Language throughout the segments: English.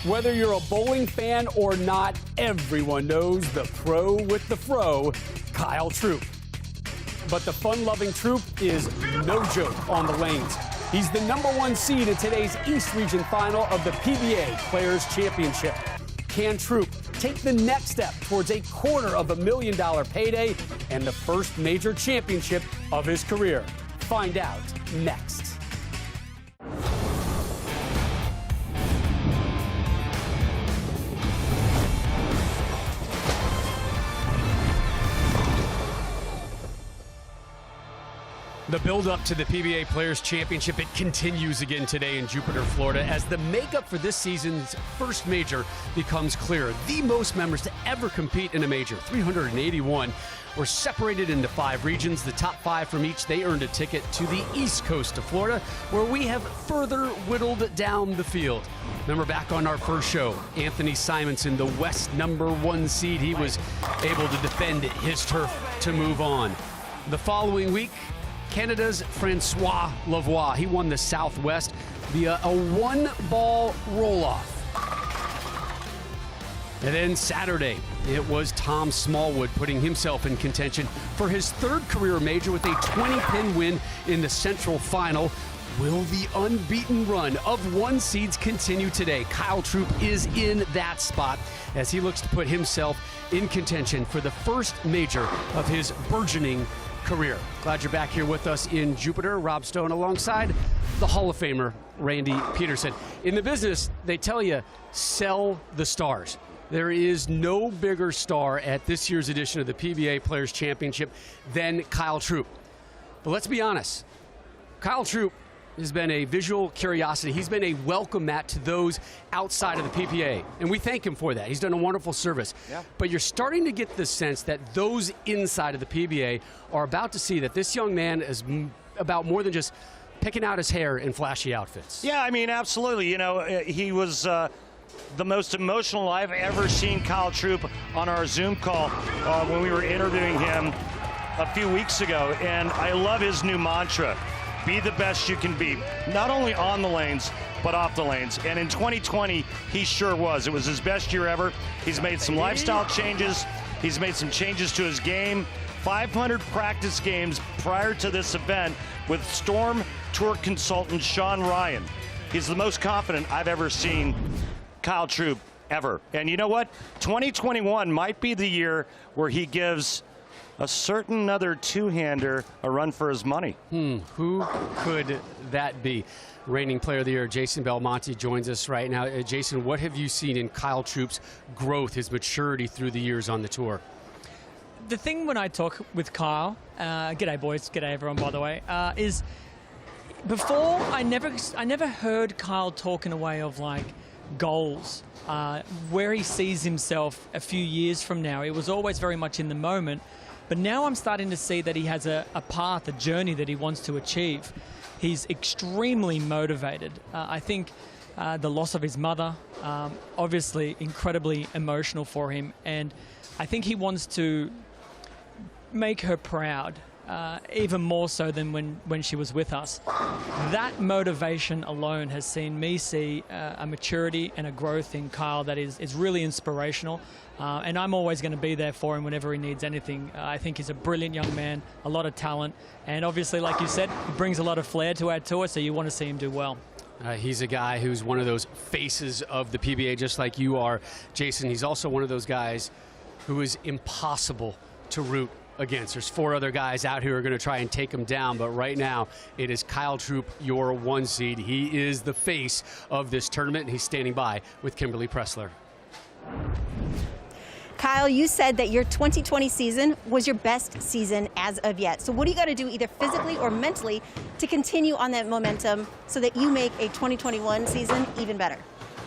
Whether you're a bowling fan or not, everyone knows the pro with the fro, Kyle Troup. But the fun-loving Troup is no joke on the lanes. He's the #1 seed in today's East Region final of the PBA Players Championship. Can Troup take the next step towards a $250,000 payday and the first major championship of his career? Find out next. The build-up to the PBA Players Championship, it continues again today in Jupiter, Florida, as the makeup for this season's first major becomes clearer. The most members to ever compete in a major, 381, were separated into 5 regions. The top 5 from each, they earned a ticket to the east coast of Florida, where we have further whittled down the field. Remember back on our first show, Anthony Simonson, the West #1 seed, he was able to defend his turf to move on. The following week, Canada's Francois Lavoie, he won the Southwest via a 1-ball roll-off. And then Saturday, it was Tom Smallwood putting himself in contention for his 3rd career major with a 20-pin win in the Central Final. Will the unbeaten run of 1 seeds continue today? Kyle Troup is in that spot as he looks to put himself in contention for the first major of his burgeoning career. Glad you're back here with us in Jupiter. Rob Stone alongside the Hall of Famer, Randy Peterson. In the business, they tell you, sell the stars. There is no bigger star at this year's edition of the PBA Players Championship than Kyle Troup. But let's be honest, Kyle Troup has been a visual curiosity. He's been a welcome mat to those outside of the PBA, and we thank him for that. He's done a wonderful service. Yeah. But you're starting to get the sense that those inside of the PBA are about to see that this young man is about more than just picking out his hair in flashy outfits. Yeah, I mean, absolutely. You know, he was the most emotional I've ever seen Kyle Troup on our Zoom call when we were interviewing him a few weeks ago, and I love his new mantra. Be the best you can be, not only on the lanes, but off the lanes. And in 2020, he sure was. It was his best year ever. He's made some lifestyle changes. He's made some changes to his game. 500 practice games prior to this event with Storm Tour consultant Sean Ryan. He's the most confident I've ever seen Kyle Troup ever. And you know what? 2021 might be the year where he gives a certain other two-hander a run for his money. Who could that be? Reigning Player of the Year, Jason Belmonte joins us right now. Jason, what have you seen in Kyle Troup's growth, his maturity through the years on the tour? The thing when I talk with Kyle, g'day boys, g'day everyone by the way, is before I never heard Kyle talk in a way of like goals, where he sees himself a few years from now. It was always very much in the moment. But now I'm starting to see that he has a path, a journey that he wants to achieve. He's extremely motivated. I think the loss of his mother, obviously incredibly emotional for him. And I think he wants to make her proud, even more so than when she was with us. That motivation alone has seen me see a maturity and a growth in Kyle that is really inspirational. And I'm always going to be there for him whenever he needs anything. I think he's a brilliant young man, a lot of talent, and obviously, like you said, he brings a lot of flair to our tour, so you want to see him do well. He's a guy who's one of those faces of the PBA, just like you are, Jason. He's also one of those guys who is impossible to root against. There's 4 other guys out here who are going to try and take him down, but right now it is Kyle Troup, your 1 seed. He is the face of this tournament, and he's standing by with Kimberly Pressler. Kyle, you said that your 2020 season was your best season as of yet. So what do you got to do either physically or mentally to continue on that momentum so that you make a 2021 season even better?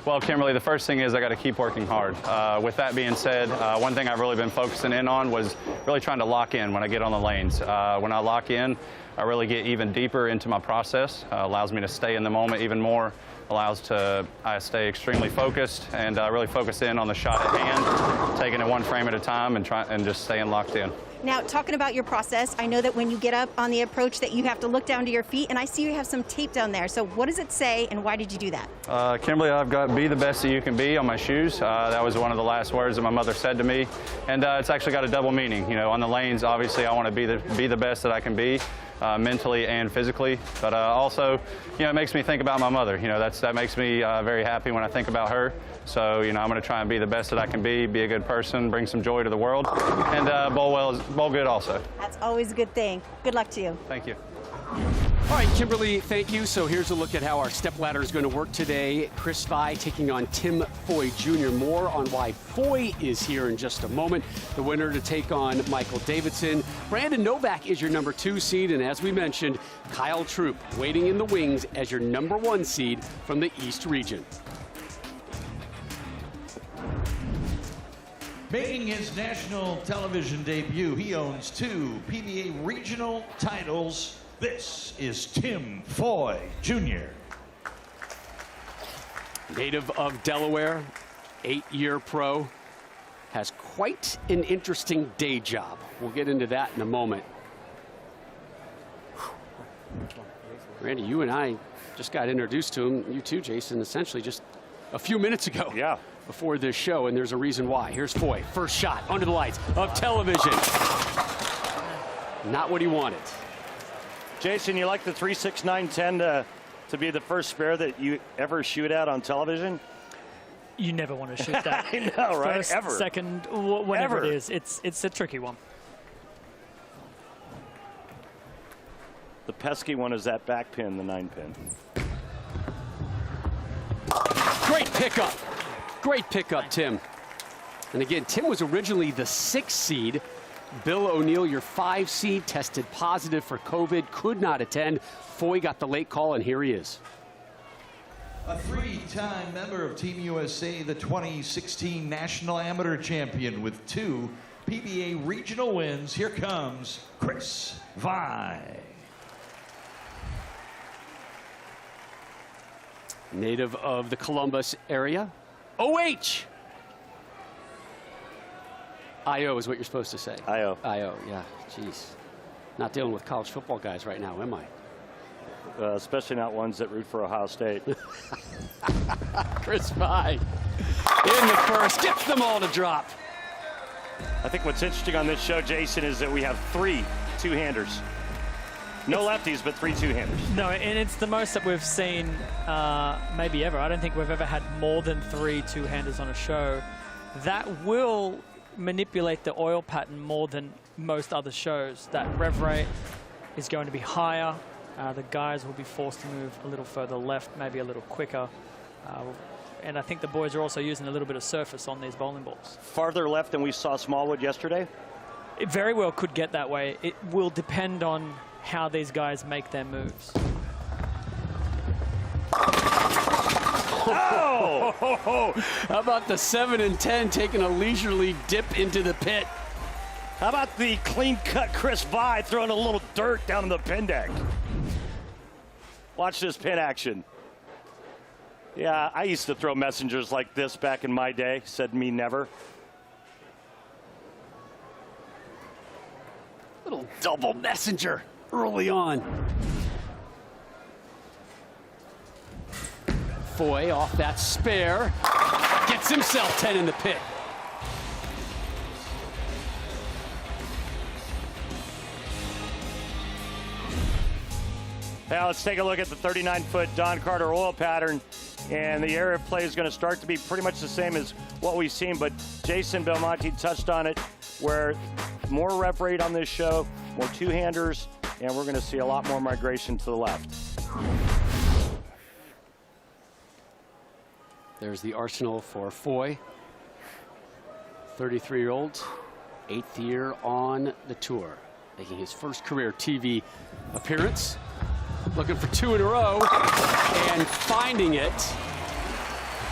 Well, Kimberly, the first thing is I got to keep working hard. With that being said, one thing I've really been focusing in on was really trying to lock in when I get on the lanes. When I lock in, I really get even deeper into my process, allows me to stay in the moment even more, I stay extremely focused and really focus in on the shot at hand, taking it one frame at a time and just staying locked in. Now, talking about your process, I know that when you get up on the approach that you have to look down to your feet, and I see you have some tape down there. So what does it say, and why did you do that? Kimberly, I've got "be the best that you can be" on my shoes. That was one of the last words that my mother said to me, and it's actually got a double meaning. You know, on the lanes, obviously, I want to be the best that I can be. Mentally and physically, but also, you know, it makes me think about my mother. You know, that makes me very happy when I think about her. So, you know, I'm going to try and be the best that I can be a good person, bring some joy to the world, and bowl good also. That's always a good thing. Good luck to you. Thank you. All right, Kimberly, thank you. So here's a look at how our stepladder is going to work today. Chris Vi taking on Tim Foy Jr. More on why Foy is here in just a moment. The winner to take on Michael Davidson. Brandon Novak is your number 2 seed, and as we mentioned, Kyle Troop waiting in the wings as your number 1 seed from the East region. Making his national television debut, he owns 2 PBA regional titles. This is Tim Foy Jr. Native of Delaware, 8-year pro, has quite an interesting day job. We'll get into that in a moment. Randy, you and I just got introduced to him, you too, Jason, essentially just a few minutes ago. Yeah. Before this show, and there's a reason why. Here's Foy, first shot under the lights of television. Not what he wanted. Jason, you like the 3.6910 to be the first spare that you ever shoot at on television? You never want to shoot that. I know, right? First, Ever. second, whatever Ever. it is. It's a tricky one. The pesky one is that back pin, the 9-pin. Great pickup. Great pickup, Tim. And again, Tim was originally the 6th seed. Bill O'Neill, your 5 seed, tested positive for COVID, could not attend. Foy got the late call, and here he is. A 3-time member of Team USA, the 2016 National Amateur Champion with 2 PBA regional wins. Here comes Chris Vi. Native of the Columbus area. OH! IO is what you're supposed to say. IO. IO, yeah, jeez. Not dealing with college football guys right now, am I? Especially not ones that root for Ohio State. Chris Vi in the first, gets them all to drop. I think what's interesting on this show, Jason, is that we have 3 two-handers. No lefties, but 3 two-handers. No, and it's the most that we've seen maybe ever. I don't think we've ever had more than 3 two-handers on a show. That will manipulate the oil pattern more than most other shows. That rev rate is going to be higher. The guys will be forced to move a little further left, maybe a little quicker. And I think the boys are also using a little bit of surface on these bowling balls. Farther left than we saw Smallwood yesterday? It very well could get that way. It will depend on how these guys make their moves. Oh! How about the 7 and 10 taking a leisurely dip into the pit? How about the clean-cut Chris Vi throwing a little dirt down in the pin deck? Watch this pin action. Yeah, I used to throw messengers like this back in my day. Said me never. Little double messenger early on. Foy off that spare, gets himself 10 in the pit. Now let's take a look at the 39-foot Don Carter oil pattern. And the area of play is going to start to be pretty much the same as what we've seen. But Jason Belmonte touched on it, where more rev rate on this show, more two-handers, and we're going to see a lot more migration to the left. There's the arsenal for Foy. 33-year-old, 8th year on the tour, making his first career TV appearance. Looking for 2 in a row and finding it.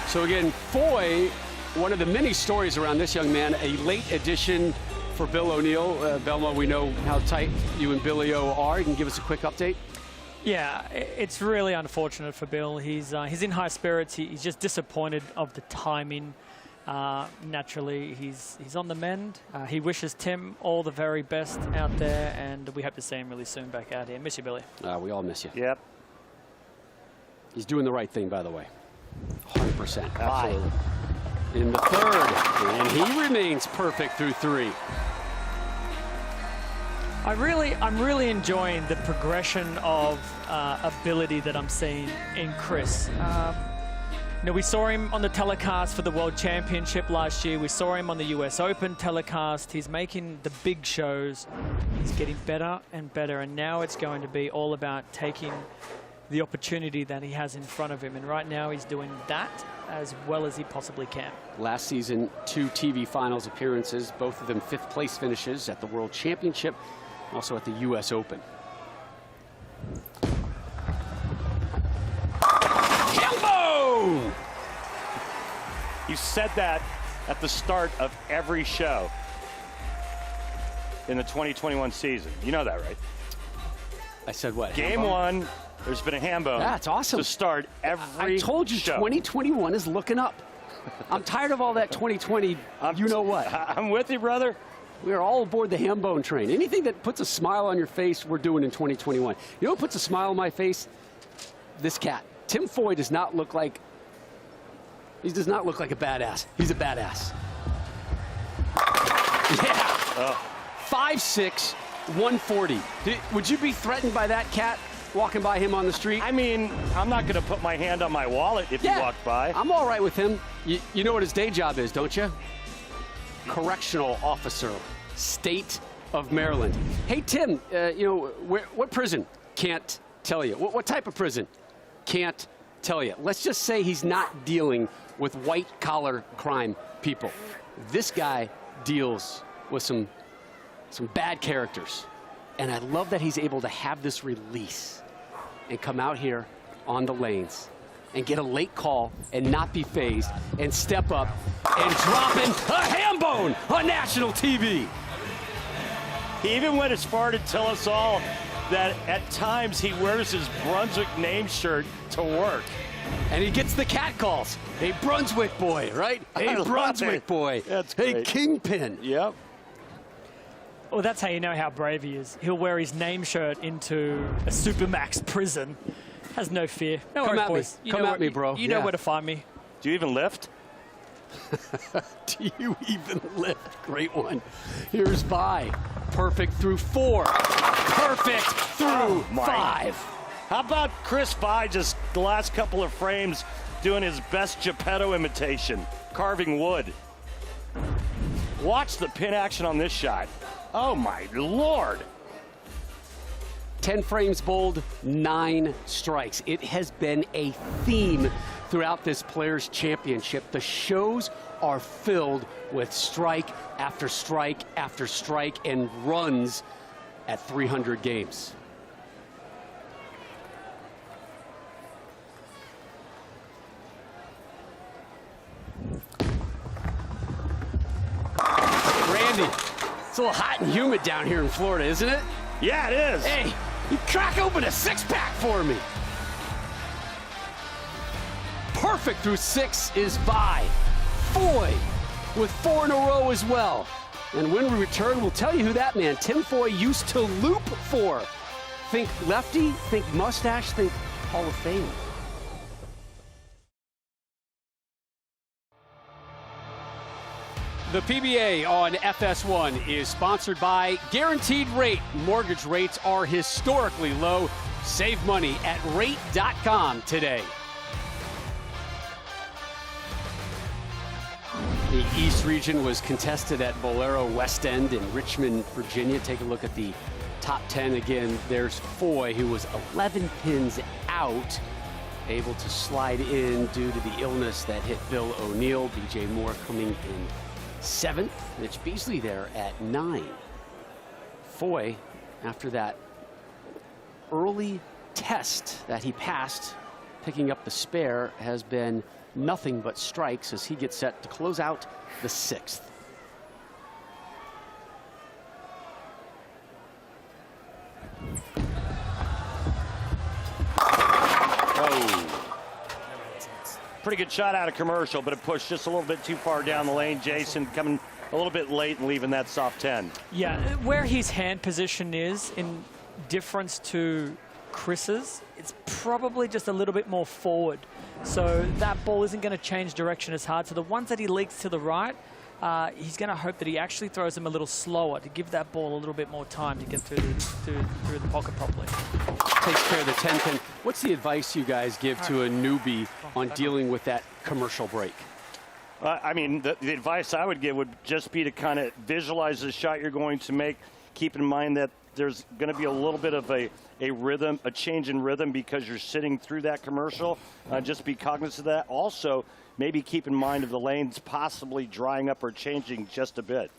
So again, Foy, one of the many stories around this young man, a late addition for Bill O'Neill. Belmo, we know how tight you and Billy O are. You can give us a quick update? Yeah, it's really unfortunate for Bill. He's in high spirits. He's just disappointed of the timing. Naturally, he's on the mend. He wishes Tim all the very best out there, and we hope to see him really soon back out here. Miss you, Billy. We all miss you. Yep. He's doing the right thing, by the way. 100%. Absolutely. In the third, and he remains perfect through 3. I'm really enjoying the progression of ability that I'm seeing in Chris. You know, we saw him on the telecast for the World Championship last year. We saw him on the US Open telecast. He's making the big shows. He's getting better and better, and now it's going to be all about taking the opportunity that he has in front of him. And right now he's doing that as well as he possibly can. Last season, 2 TV finals appearances, both of them 5th place finishes at the World Championship, also at the US Open. Hambo! You said that at the start of every show in the 2021 season. You know that, right? I said what? Game Hambo? 1, there's been a Hambo. That's awesome. To start every I told you, show. 2021 is looking up. I'm tired of all that 2020, you know what. I'm with you, brother. We are all aboard the Hambone train. Anything that puts a smile on your face, we're doing in 2021. You know what puts a smile on my face? This cat. Tim Foy does not look like, he does not look like a badass. He's a badass. Yeah. 5'6", 140. Would you be threatened by that cat walking by him on the street? I mean, I'm not going to put my hand on my wallet if you walk by. I'm all right with him. You know what his day job is, don't you? Correctional officer, State of Maryland. Hey, Tim, you know, what prison? Can't tell you. What type of prison? Can't tell you. Let's just say he's not dealing with white-collar crime people. This guy deals with some bad characters. And I love that he's able to have this release and come out here on the lanes and get a late call and not be phased and step up and drop in a ham bone on national TV. He even went as far to tell us all that at times he wears his Brunswick name shirt to work. And he gets the cat calls. Hey, Brunswick boy, right? Hey, Brunswick boy. That's hey, great. Kingpin. Yep. Well, that's how you know how brave he is. He'll wear his name shirt into a Supermax prison. Has no fear. No Come worries, at me. boys. Come at me, bro. You know where to find me. Do you even lift? Do you even lift? Great one. Here's Vi. Perfect through 4. Perfect through 5. How about Chris Vi just the last couple of frames doing his best Geppetto imitation, carving wood. Watch the pin action on this shot. Oh, my Lord. 10 frames bowled, 9 strikes. It has been a theme throughout this Players' Championship. The shows are filled with strike after strike after strike and runs at 300 games. Randy, it's a little hot and humid down here in Florida, isn't it? Yeah, it is. Hey, you crack open a 6-pack for me. Perfect through 6 is Vi. Foy with 4 in a row as well. And when we return, we'll tell you who that man, Tim Foy, used to loop for. Think lefty, think mustache, think Hall of Fame. The PBA on FS1 is sponsored by Guaranteed Rate. Mortgage rates are historically low. Save money at rate.com today. The East region was contested at Bolero West End in Richmond, Virginia. Take a look at the top 10 again. There's Foy, who was 11 pins out, able to slide in due to the illness that hit Bill O'Neill. BJ Moore coming in 7th. Mitch Beasley there at 9. Foy, after that early test that he passed, picking up the spare, has been nothing but strikes as he gets set to close out the 6th. Pretty good shot out of commercial, but it pushed just a little bit too far down the lane. Jason coming a little bit late and leaving that soft 10. Yeah, where his hand position is in difference to Chris's, it's probably just a little bit more forward. So that ball isn't going to change direction as hard. So the ones that he leaks to the right, he's going to hope that he actually throws them a little slower to give that ball a little bit more time to get through the pocket properly. Takes care of the 10-pin. What's the advice you guys give to a newbie on dealing with that commercial break? I mean, the advice I would give would just be to kind of visualize the shot you're going to make. Keep in mind that there's going to be a little bit of a rhythm, a change in rhythm because you're sitting through that commercial. Just be cognizant of that. Also, maybe keep in mind of the lanes possibly drying up or changing just a bit.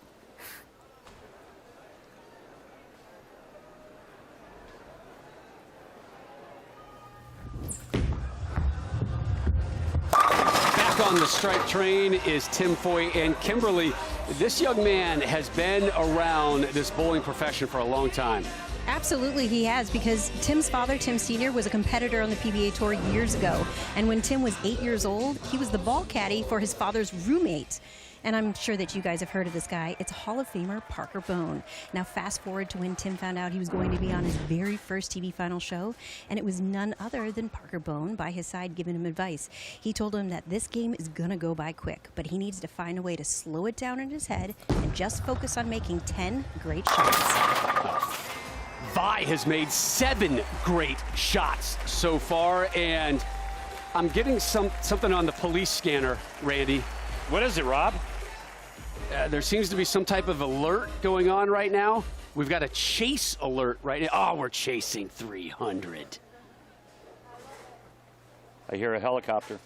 Back on the strike train is Tim Foy and Kimberly. This young man has been around this bowling profession for a long time. Absolutely, he has, because Tim's father, Tim Sr., was a competitor on the PBA Tour years ago. And when Tim was 8 years old, he was the ball caddy for his father's roommate. And I'm sure that you guys have heard of this guy. It's Hall of Famer Parker Bone. Now, fast forward to when Tim found out he was going to be on his very first TV final show, and it was none other than Parker Bone by his side giving him advice. He told him that this game is going to go by quick, but he needs to find a way to slow it down in his head and just focus on making 10 great shots. Vi has made 7 great shots so far, and I'm getting something on the police scanner, Randy. What is it, Rob? There seems to be some type of alert going on right now. We've got a chase alert right now. Oh, we're chasing 300. I hear a helicopter.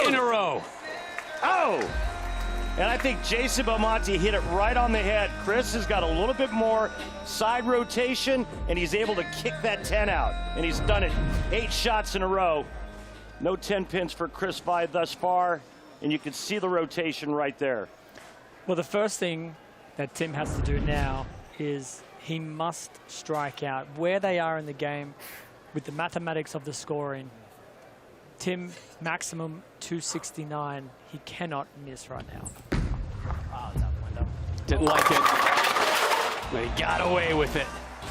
In a row. Oh! And I think Jason Belmonte hit it right on the head. Chris has got a little bit more side rotation, and he's able to kick that 10 out. And he's done it 8 shots in a row. No 10 pins for Chris Vi thus far, and you can see the rotation right there. Well, the first thing that Tim has to do now is he must strike out. Where they are in the game with the mathematics of the scoring, Tim, maximum 269. He cannot miss right now. Oh, that window. Didn't like it, but he got away with it.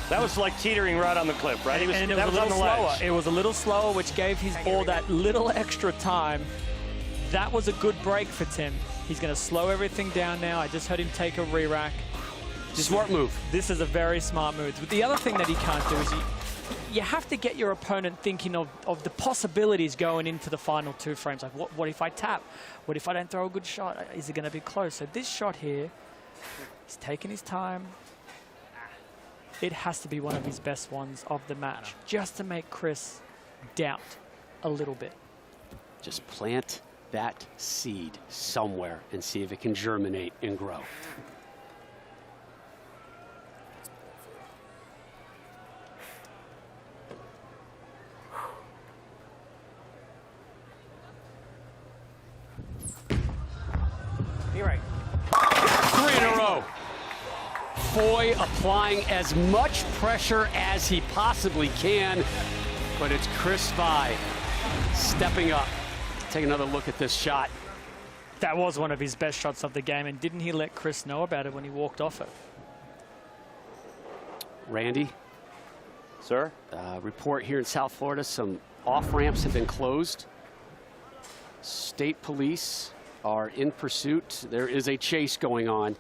That was like teetering right on the cliff, right? And it was a little slower. It was a little slower, which gave his ball that little extra time. That was a good break for Tim. He's going to slow everything down now. I just heard him take a re-rack. Smart move. This is a very smart move. But the other thing that he can't do is you have to get your opponent thinking of the possibilities going into the final 2 frames. Like, what if I tap? What if I don't throw a good shot? Is it going to be close? So this shot here, he's taking his time. It has to be one of his best ones of the match, just to make Chris doubt a little bit. Just plant that seed somewhere and see if it can germinate and grow. You're right. 3 in a row. Foy applying as much pressure as he possibly can, but it's Chris Vi stepping up. Take another look at this shot. That was one of his best shots of the game, and didn't he let Chris know about it when he walked off it? Randy? Sir? Report here in South Florida, some off-ramps have been closed. State police are in pursuit. There is a chase going on.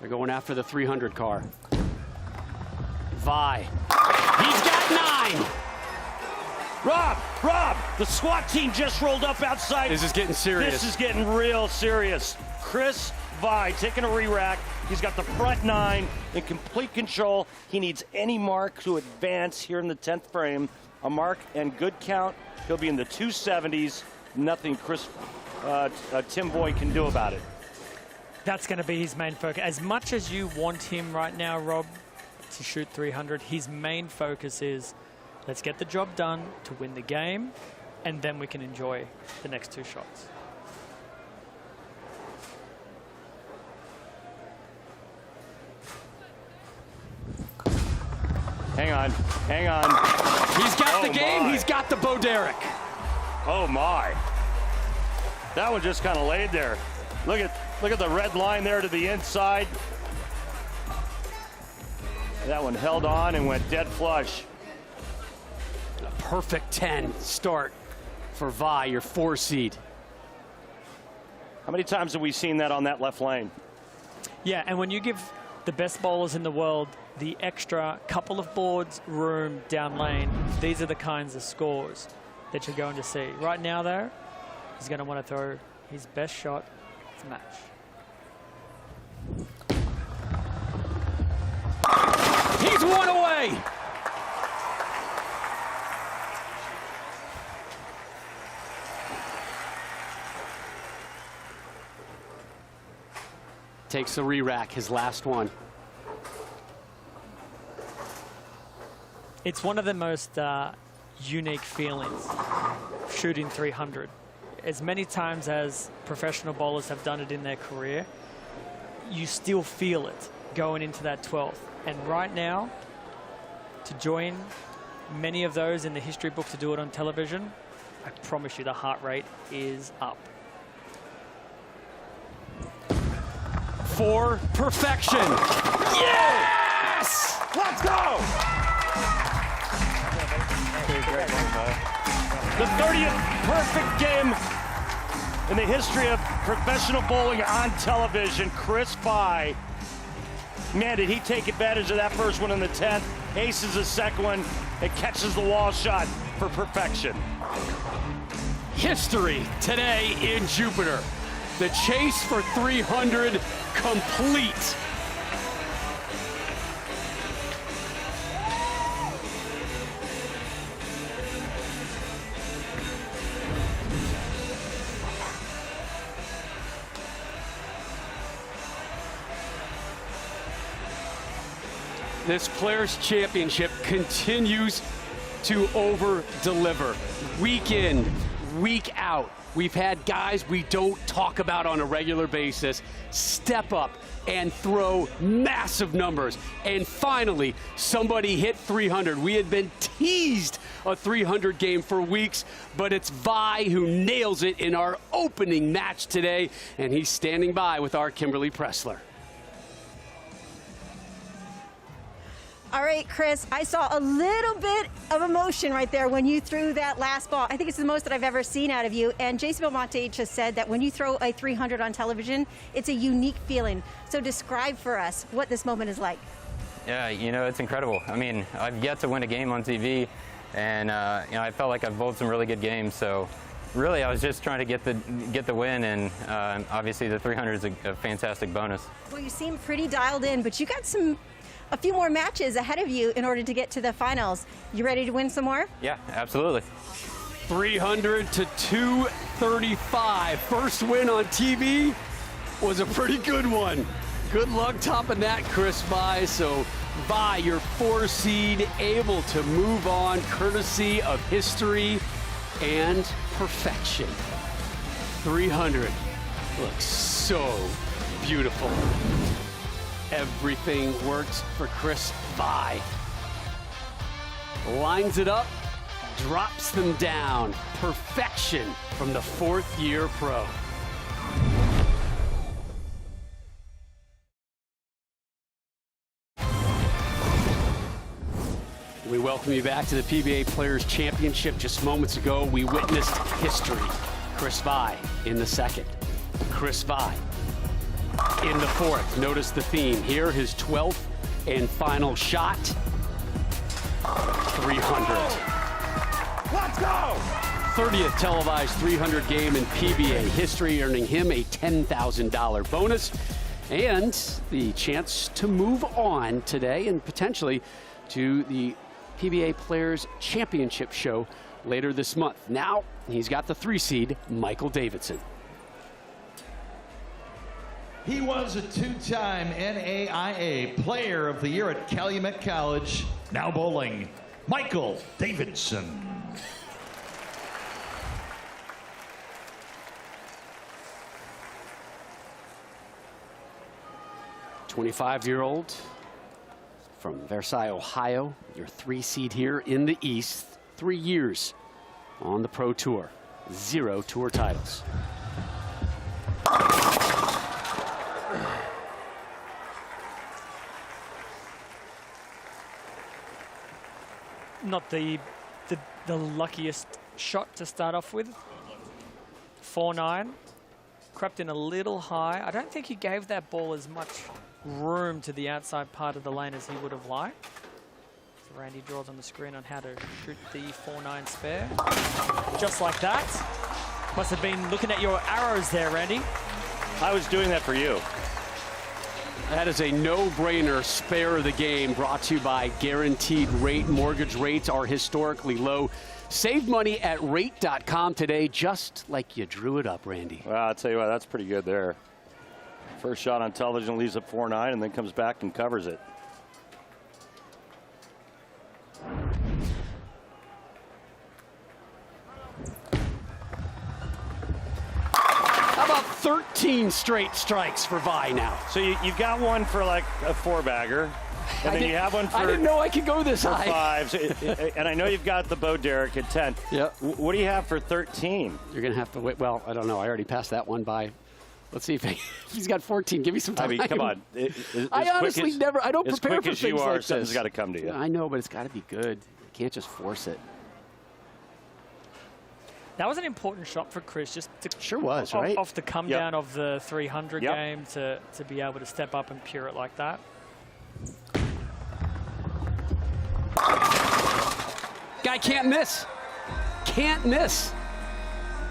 They're going after the 300 car. Vi. He's got 9. Rob, the SWAT team just rolled up outside. This is getting serious. This is getting real serious. Chris Vi taking a re-rack. He's got the front 9 in complete control. He needs any mark to advance here in the 10th frame. A mark and good count. He'll be in the 270s. Nothing Tim Boyd can do about it. That's going to be his main focus. As much as you want him right now, Rob, to shoot 300. His main focus is, let's get the job done to win the game, and then we can enjoy the next 2 shots. Hang on, hang on. He's got the game, my. he's got the Bo Derek. Oh my. That one just kind of laid there. Look at the red line there to the inside. That one held on and went dead flush. A perfect 10 start for Vi, your 4 seed. How many times have we seen that on that left lane? Yeah, and when you give the best bowlers in the world the extra couple of boards room down lane, these are the kinds of scores that you're going to see. Right now, though, he's going to want to throw his best shot of the match. He's 1 away. Takes a re-rack, his last one. It's one of the most unique feelings, shooting 300. As many times as professional bowlers have done it in their career, you still feel it going into that 12th. And right now, to join many of those in the history book to do it on television, I promise you the heart rate is up. For perfection. Yes! Let's go! The 30th perfect game in the history of professional bowling on television. Chris Vi. Man, did he take advantage of that first one in the 10th. Aces the second one and catches the wall shot for perfection. History today in Jupiter. The chase for 300 complete. This Players' Championship continues to over-deliver. Week in, week out. We've had guys we don't talk about on a regular basis step up and throw massive numbers. And finally, somebody hit 300. We had been teased a 300 game for weeks, but it's Vi who nails it in our opening match today, and he's standing by with our Kimberly Pressler. All right, Chris, I saw a little bit of emotion right there when you threw that last ball. I think it's the most that I've ever seen out of you. And Jason Belmonte just said that when you throw a 300 on television, it's a unique feeling. So describe for us what this moment is like. Yeah, you know, it's incredible. I mean, I've yet to win a game on TV, and you know, I felt like I've bowled some really good games. So really, I was just trying to get the win, and obviously the 300 is a fantastic bonus. Well, you seem pretty dialed in, but you got a few more matches ahead of you in order to get to the finals. You ready to win some more? Yeah, absolutely. 300 to 235. First win on TV was a pretty good one. Good luck topping that, Chris Vi. So Vi, your 4 seed, able to move on courtesy of history and perfection. 300 looks so beautiful. Everything works for Chris Vi. Lines it up, drops them down. Perfection from the 4th year pro. We welcome you back to the PBA Players Championship. Just moments ago, we witnessed history. Chris Vi in the 2nd. Chris Vi in the 4th. Notice the theme here, his 12th and final shot. 300. Let's go! 30th televised 300 game in PBA history, earning him a $10,000 bonus and the chance to move on today and potentially to the PBA Players Championship show later this month. Now he's got the 3 seed, Michael Davidson. He was a two-time NAIA Player of the Year at Calumet College. Now bowling, Michael Davidson. 25-year-old from Versailles, Ohio, your 3 seed here in the East. 3 years on the Pro Tour, 0 tour titles. Not the luckiest shot to start off with. 4-9, crept in a little high. I don't think he gave that ball as much room to the outside part of the lane as he would have liked. So Randy draws on the screen on how to shoot the 4-9 spare. Just like that. Must have been looking at your arrows there, Randy. I was doing that for you. That is a no-brainer spare of the game, brought to you by Guaranteed Rate. Mortgage rates are historically low. Save money at rate.com today, just like you drew it up, Randy. Well, I'll tell you what, that's pretty good there. First shot on television leaves at 4-9 and then comes back and covers it. How about 13 straight strikes for Vi now? So you've got one for like a 4-bagger. And then you have one for, I didn't know I could go this high. 5s. And I know you've got the Bo Derek at 10. Yep. What do you have for 13? You're going to have to wait. Well, I don't know. I already passed that one by. Let's see if he's got 14. Give me some time. I mean, come on. I honestly never. I don't prepare for things like this. As quick as you are, something's got to come to you. I know, but it's got to be good. You can't just force it. That was an important shot for Chris, just to sure was, right? Off the come down of the 300 game to be able to step up and pure it like that. Guy can't miss. Can't miss.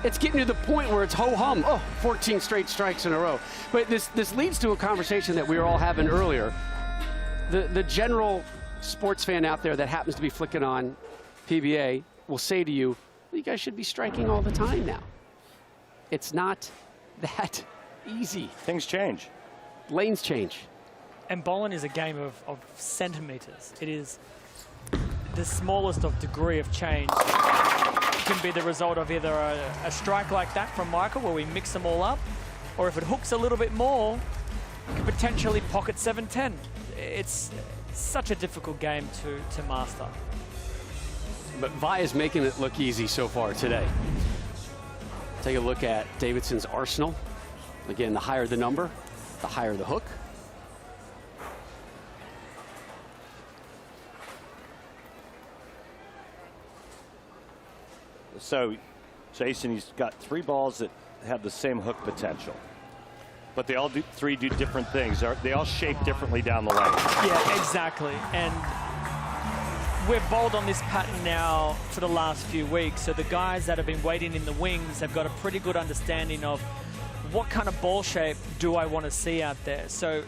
It's getting to the point where it's ho-hum. Oh, 14 straight strikes in a row. But this leads to a conversation that we were all having earlier. The general sports fan out there that happens to be flicking on PBA will say to you, well, you guys should be striking all the time now. It's not that easy. Things change. Lanes change. And bowling is a game of centimeters. It is the smallest of degree of change. It can be the result of either a strike like that from Michael where we mix them all up, or if it hooks a little bit more, you could potentially pocket 7-10. It's such a difficult game to master. But Vi is making it look easy so far today. Take a look at Davidson's arsenal. Again, the higher the number, the higher the hook. So, Jason, he's got 3 balls that have the same hook potential. But they all do different things. They all shape differently down the lane. Yeah, exactly. And we've bowled on this pattern now for the last few weeks. So the guys that have been waiting in the wings have got a pretty good understanding of what kind of ball shape do I want to see out there. So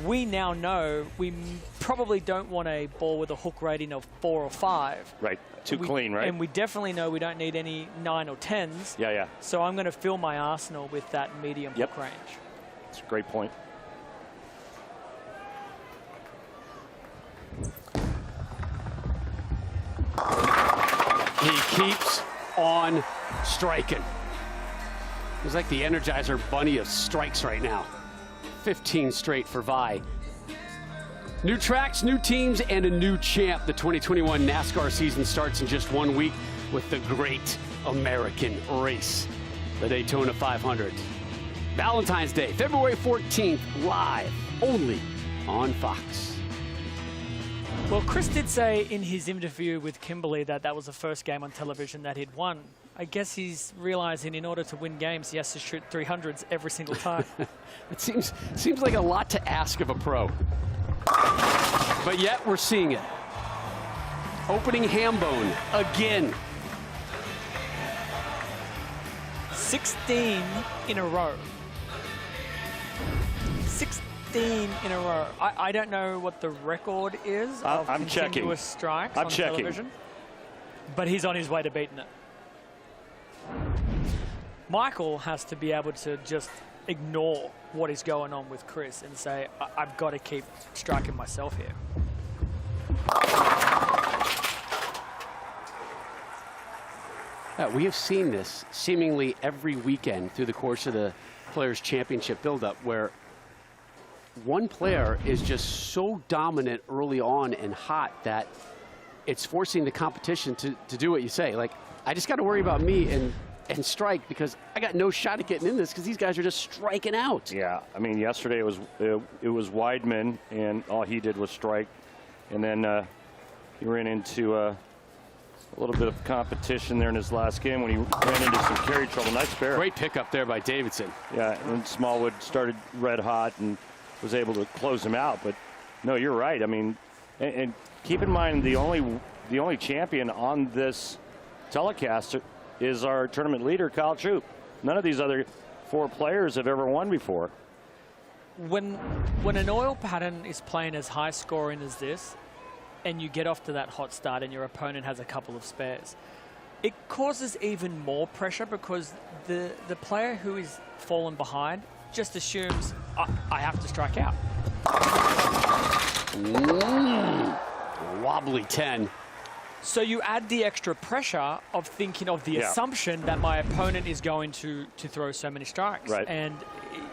we now know we probably don't want a ball with a hook rating of 4 or 5. Right. Too clean, right? And we definitely know we don't need any 9 or 10s. Yeah, yeah. So I'm going to fill my arsenal with that medium hook range. That's a great point. He keeps on striking. He's like the Energizer Bunny of strikes right now. 15 straight for Vi. New tracks, new teams, and a new champ. The 2021 NASCAR season starts in just 1 week with the Great American Race, the Daytona 500. Valentine's Day, February 14th, live, only on Fox. Well, Chris did say in his interview with Kimberly that that was the first game on television that he'd won. I guess he's realizing in order to win games, he has to shoot 300s every single time. It seems like a lot to ask of a pro. But yet we're seeing it. Opening ham bone again. 16 in a row. 16 in a row. I don't know what the record is of I'm continuous checking. strikes I'm on checking. television. But he's on his way to beating it. Michael has to be able to just ignore what is going on with Chris and say, I've got to keep striking myself here. We have seen this seemingly every weekend through the course of the Players' Championship buildup, where one player is just so dominant early on and hot that it's forcing the competition to do what you say. Like, I just got to worry about me and strike, because I got no shot at getting in this because these guys are just striking out. Yeah, I mean, yesterday it was Weidman, and all he did was strike, and then he ran into a little bit of competition there in his last game when he ran into some carry trouble. Nice spare. Great pickup there by Davidson. Yeah, and Smallwood started red hot and was able to close him out. But no, you're right. I mean, and keep in mind the only champion on this telecast is our tournament leader, Kyle Troop. None of these other 4 players have ever won before. When an oil pattern is playing as high scoring as this, and you get off to that hot start and your opponent has a couple of spares, it causes even more pressure, because the player who is fallen behind just assumes, I have to strike out. Wobbly 10. So you add the extra pressure of thinking of the assumption that my opponent is going to throw so many strikes. Right. And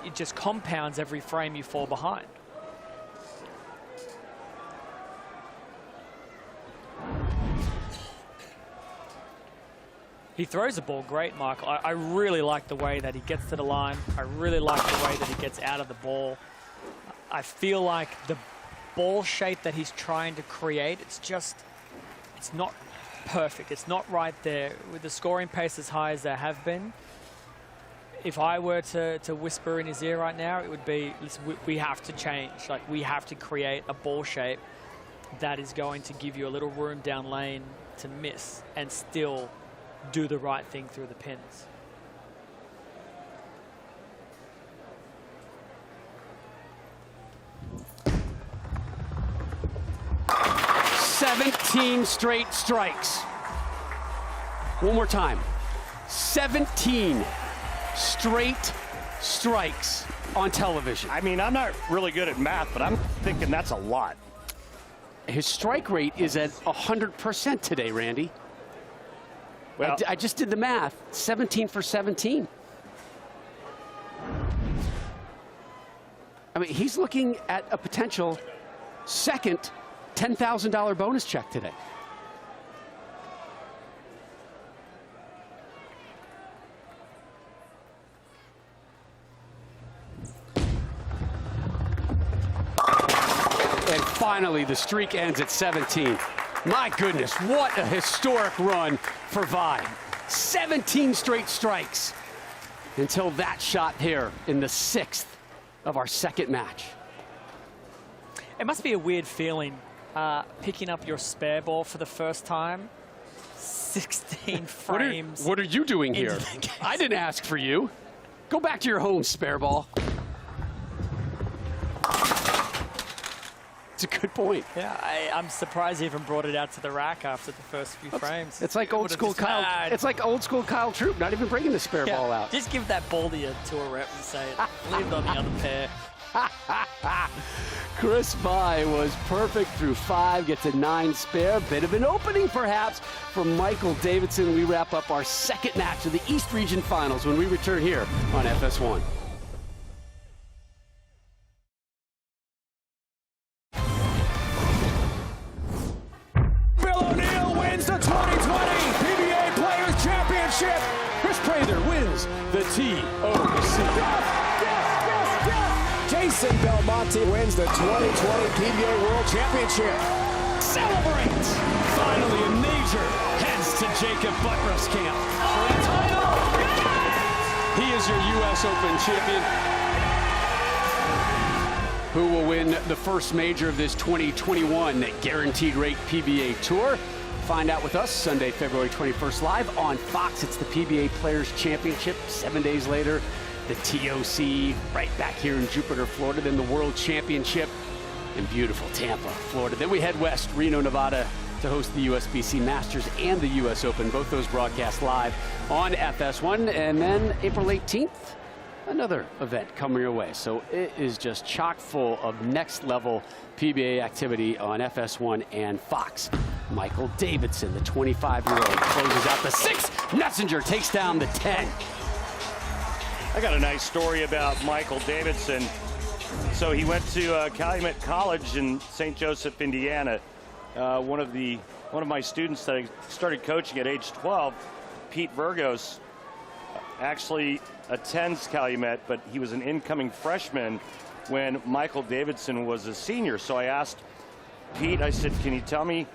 it just compounds every frame you fall behind. He throws the ball great, Michael. I really like the way that he gets to the line. I really like the way that he gets out of the ball. I feel like the ball shape that he's trying to create, it's not perfect. It's not right there. With the scoring pace as high as there have been, if I were to whisper in his ear right now, it would be, listen, we have to change. Like, we have to create a ball shape that is going to give you a little room down lane to miss and still do the right thing through the pins. "17 straight strikes." One more time. 17 straight strikes on television. I mean, I'm not really good at math, but I'm thinking that's a lot. His strike rate is at 100% today, Randy. Well, I just did the math. 17 for 17. I mean, he's looking at a potential second $10,000 bonus check today. And finally, the streak ends at 17. My goodness, what a historic run for Vi. 17 straight strikes until that shot here in the 6th of our second match. It must be a weird feeling picking up your spare ball for the first time. 16 frames. What are you doing here? I didn't ask for you. Go back to your home, spare ball. It's a good point. Yeah, I'm surprised he even brought it out to the rack after the first few frames. It's like old school Kyle. It's like old school Kyle Troop, not even bringing the spare ball out. Just give that ball to your tour rep and say, leave it on the other pair. Chris Vi was perfect through 5, gets a 9 spare. Bit of an opening, perhaps, from Michael Davidson. We wrap up our second match of the East Region Finals when we return here on FS1. Wins the 2020 PBA Players Championship. Chris Prather wins the TOC. Jason Belmonte wins the 2020 PBA World Championship. Celebrate! Finally, a major heads to Jacob Buttroff's camp for the title. He is your U.S. Open champion. Who will win the first major of this 2021 Guaranteed Rate PBA Tour? Find out with us Sunday, February 21st, live on Fox. It's the PBA Players Championship. 7 days later, the TOC right back here in Jupiter, Florida. Then the World Championship in beautiful Tampa, Florida. Then we head west, Reno, Nevada, to host the USBC Masters and the U.S. Open. Both those broadcast live on FS1. And then April 18th, another event coming your way. So it is just chock full of next level PBA activity on FS1 and Fox. Michael Davidson, the 25-year-old, closes out the 6. Messenger takes down the 10. I got a nice story about Michael Davidson. So he went to Calumet College in St. Joseph, Indiana. One of my students that I started coaching at age 12, Pete Virgos, actually attends Calumet, but he was an incoming freshman when Michael Davidson was a senior. So I asked Pete, I said, can you tell me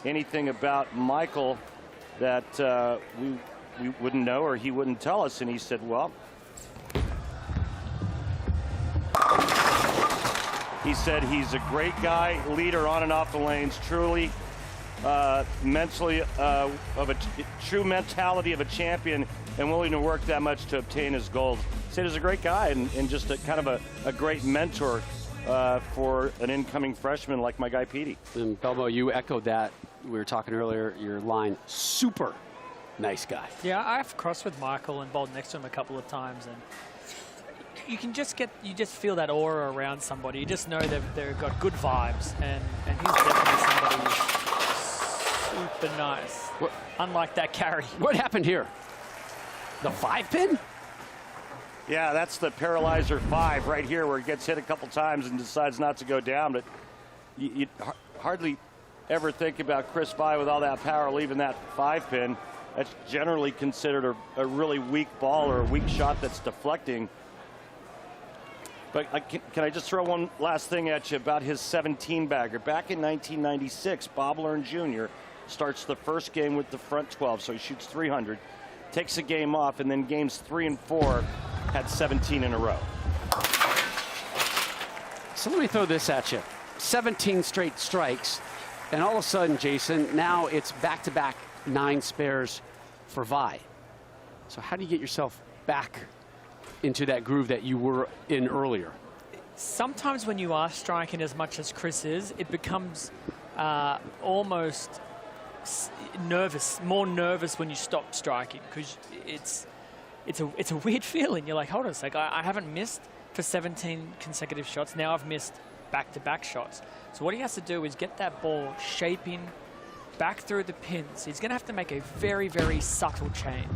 anything about Michael that we wouldn't know or he wouldn't tell us? And he said, well, he said he's a great guy, leader on and off the lanes, truly mentally of a true mentality of a champion and willing to work that much to obtain his goals. He said he's a great guy and just a kind of a great mentor for an incoming freshman like my guy Petey. And Belmo, you echoed that. We were talking earlier, your line, super nice guy. Yeah, I've crossed with Michael and bowled next to him a couple of times, and you can just feel that aura around somebody. You just know they've got good vibes, and he's definitely somebody who's super nice. Unlike that carry. What happened here? The 5-pin? Yeah, that's the Paralyzer 5 right here where it gets hit a couple times and decides not to go down. But you hardly ever think about Chris Vi with all that power leaving that 5-pin. That's generally considered a really weak ball or a weak shot that's deflecting. But can I just throw one last thing at you about his 17-bagger? Back in 1996, Bob Learn Jr. starts the first game with the front 12, so he shoots 300, takes a game off, and then games 3 and 4 had 17 in a row. So let me throw this at you. 17 straight strikes, and all of a sudden, Jason, now it's back-to-back 9 spares for Vi. So how do you get yourself back into that groove that you were in earlier? Sometimes when you are striking as much as Chris is, it becomes almost nervous, more nervous when you stop striking, because it's a weird feeling. You're like, hold on a sec, I haven't missed for 17 consecutive shots. Now I've missed back-to-back shots. So what he has to do is get that ball shaping back through the pins. He's going to have to make a very, very subtle change.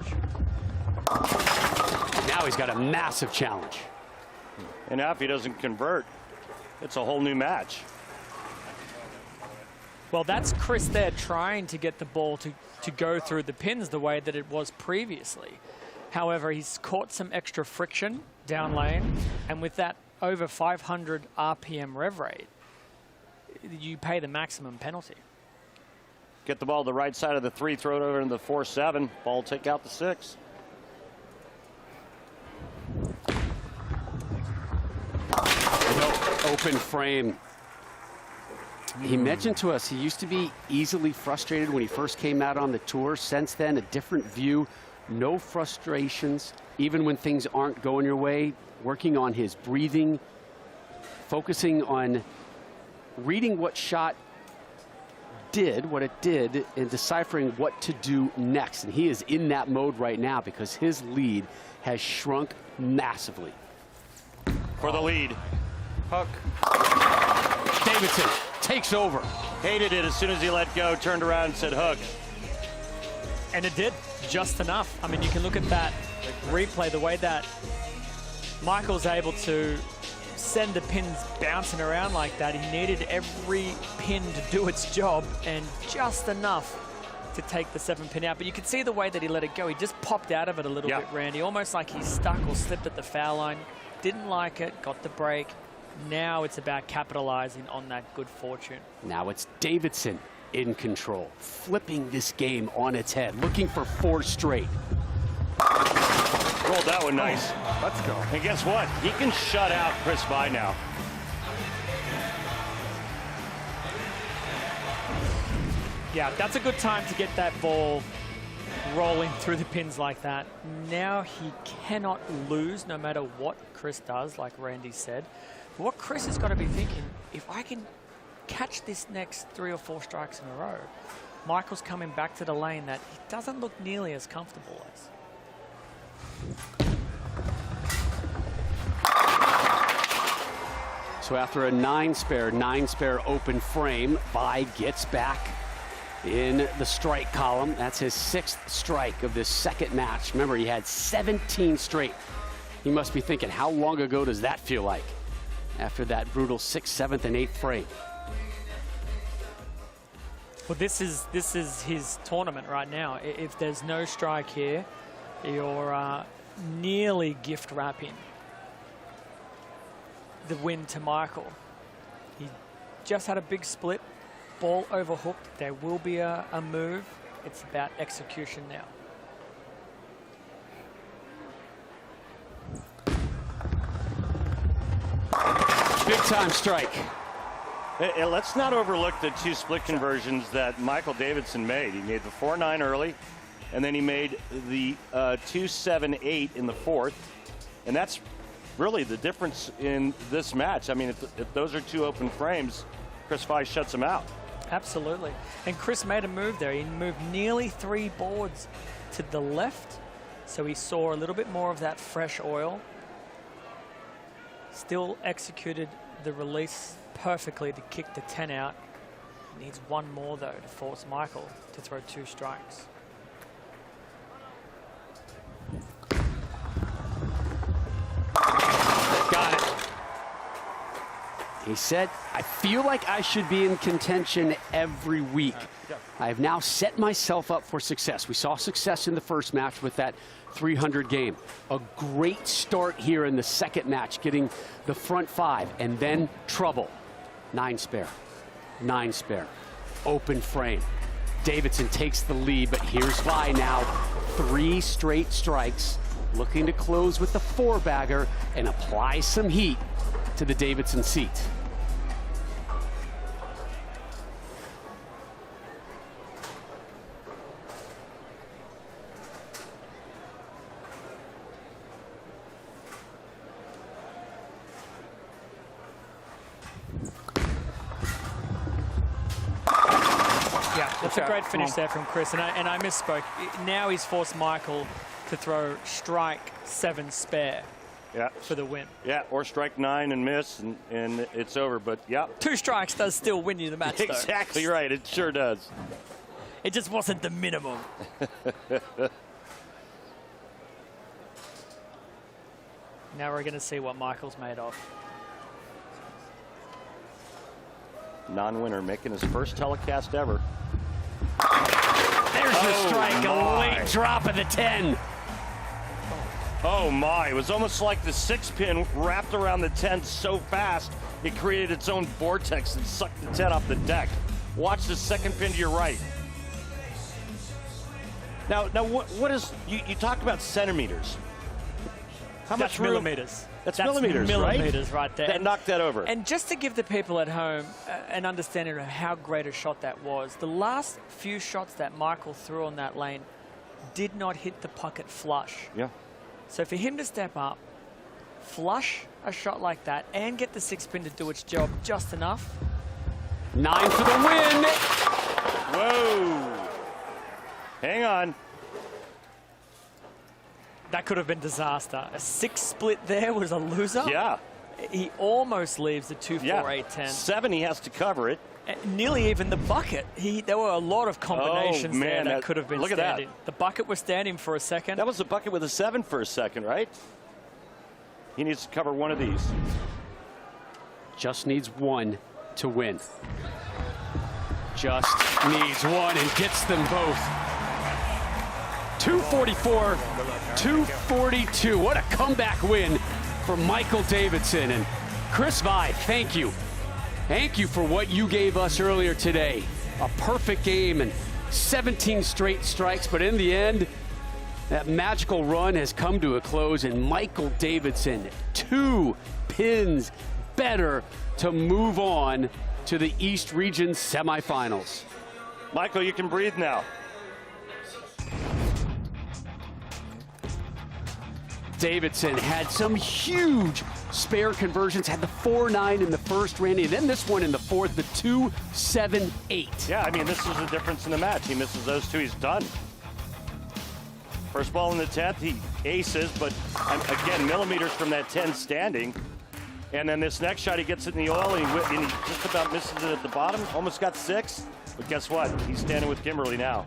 Now he's got a massive challenge. And now if he doesn't convert, it's a whole new match. Well, that's Chris there trying to get the ball to go through the pins the way that it was previously. However, he's caught some extra friction down lane, and with that over 500 RPM rev rate, you pay the maximum penalty. Get the ball to the right side of the 3, throw it over into the 4-7. Ball take out the 6. Open frame. He mentioned to us he used to be easily frustrated when he first came out on the tour. Since then, a different view, no frustrations, even when things aren't going your way, working on his breathing, focusing on reading what shot did, what it did, and deciphering what to do next. And he is in that mode right now because his lead has shrunk massively. For the lead. Hook. Davidson takes over. Hated it as soon as he let go, turned around and said hook. And it did just enough. I mean, you can look at that replay, the way that Michael's able to send the pins bouncing around like that. He needed every pin to do its job and just enough to take the 7-pin out. But you can see the way that he let it go. He just popped out of it a little bit, Randy, almost like he stuck or slipped at the foul line. Didn't like it, got the break. Now it's about capitalizing on that good fortune. Now it's Davidson in control, flipping this game on its head, looking for 4 straight. Rolled that one nice. Let's go. And guess what? He can shut out Chris Vi now. Yeah, that's a good time to get that ball rolling through the pins like that. Now he cannot lose no matter what Chris does, like Randy said. But what Chris has got to be thinking, if I can catch this next 3 or 4 strikes in a row, Michael's coming back to the lane that he doesn't look nearly as comfortable as. So after a 9-spare open frame, Vi gets back in the strike column. That's his 6th strike of this second match. Remember, he had 17 straight. He must be thinking, how long ago does that feel like? After that brutal 6th, 7th, and 8th frame. Well, this is his tournament right now. If there's no strike here, you're nearly gift wrapping the win to Michael. He just had a big split, ball overhooked. There will be a move. It's about execution now. Big time strike. Let's not overlook the 2 split conversions that Michael Davidson made. He made the 4-9 early, and then he made the 2-7-8 in the 4th. And that's really the difference in this match. I mean, if those are 2 open frames, Chris Vi shuts him out. Absolutely. And Chris made a move there. He moved nearly 3 boards to the left, so he saw a little bit more of that fresh oil. Still executed the release perfectly to kick the 10 out. Needs 1 more, though, to force Michael to throw 2 strikes. Got it. He said, I feel like I should be in contention every week. I have now set myself up for success. We saw success in the first match with that 300 game. A great start here in the second match, getting the front 5, and then trouble. 9-spare, 9-spare, open frame. Davidson takes the lead, but here's Vi now. 3 straight strikes, looking to close with the 4-bagger and apply some heat to the Davidson seat. That's a great finish there from Chris, and I misspoke. Now he's forced Michael to throw strike 7 spare for the win. Yeah, or strike 9 and miss, and it's over. But yeah, 2 strikes does still win you the match, though. Exactly right. It sure does. It just wasn't the minimum. Now we're going to see what Michael's made of. Non-winner making his first telecast ever. There's the strike, a late drop of the 10. Oh my, it was almost like the 6-pin wrapped around the 10 so fast it created its own vortex and sucked the 10 off the deck. Watch the 2nd pin to your right. Now what is, you talked about centimeters. How much room? Millimeters. That's millimeters, right there. That knocked that over. And just to give the people at home an understanding of how great a shot that was, the last few shots that Michael threw on that lane did not hit the pocket flush. Yeah. So for him to step up, flush a shot like that, and get the 6-pin to do its job just enough. 9 for the win. Whoa. Hang on. That could have been disaster. A 6 split there was a loser. Yeah. He almost leaves the 2-4-8-10. 7, he has to cover it. And nearly even the bucket. There were a lot of combinations there that could have been look standing. At that. The bucket was standing for a second. That was the bucket with a 7 for a second, right? He needs to cover one of these. Just needs 1 to win. Just needs 1 and gets them both. 244, 242. What a comeback win for Michael Davidson. And Chris Vi, thank you. Thank you for what you gave us earlier today. A perfect game and 17 straight strikes, but in the end, that magical run has come to a close, and Michael Davidson, 2 pins better to move on to the East Region semifinals. Michael, you can breathe now. Davidson had some huge spare conversions, had the 4-9 in the first, Randy, and then this one in the 4th, the 2-7-8. Yeah, I mean, this is the difference in the match. He misses those 2, he's done. First ball in the 10th, he aces, but again, millimeters from that 10 standing. And then this next shot, he gets it in the oil, and he just about misses it at the bottom. Almost got 6. But guess what? He's standing with Kimberly now.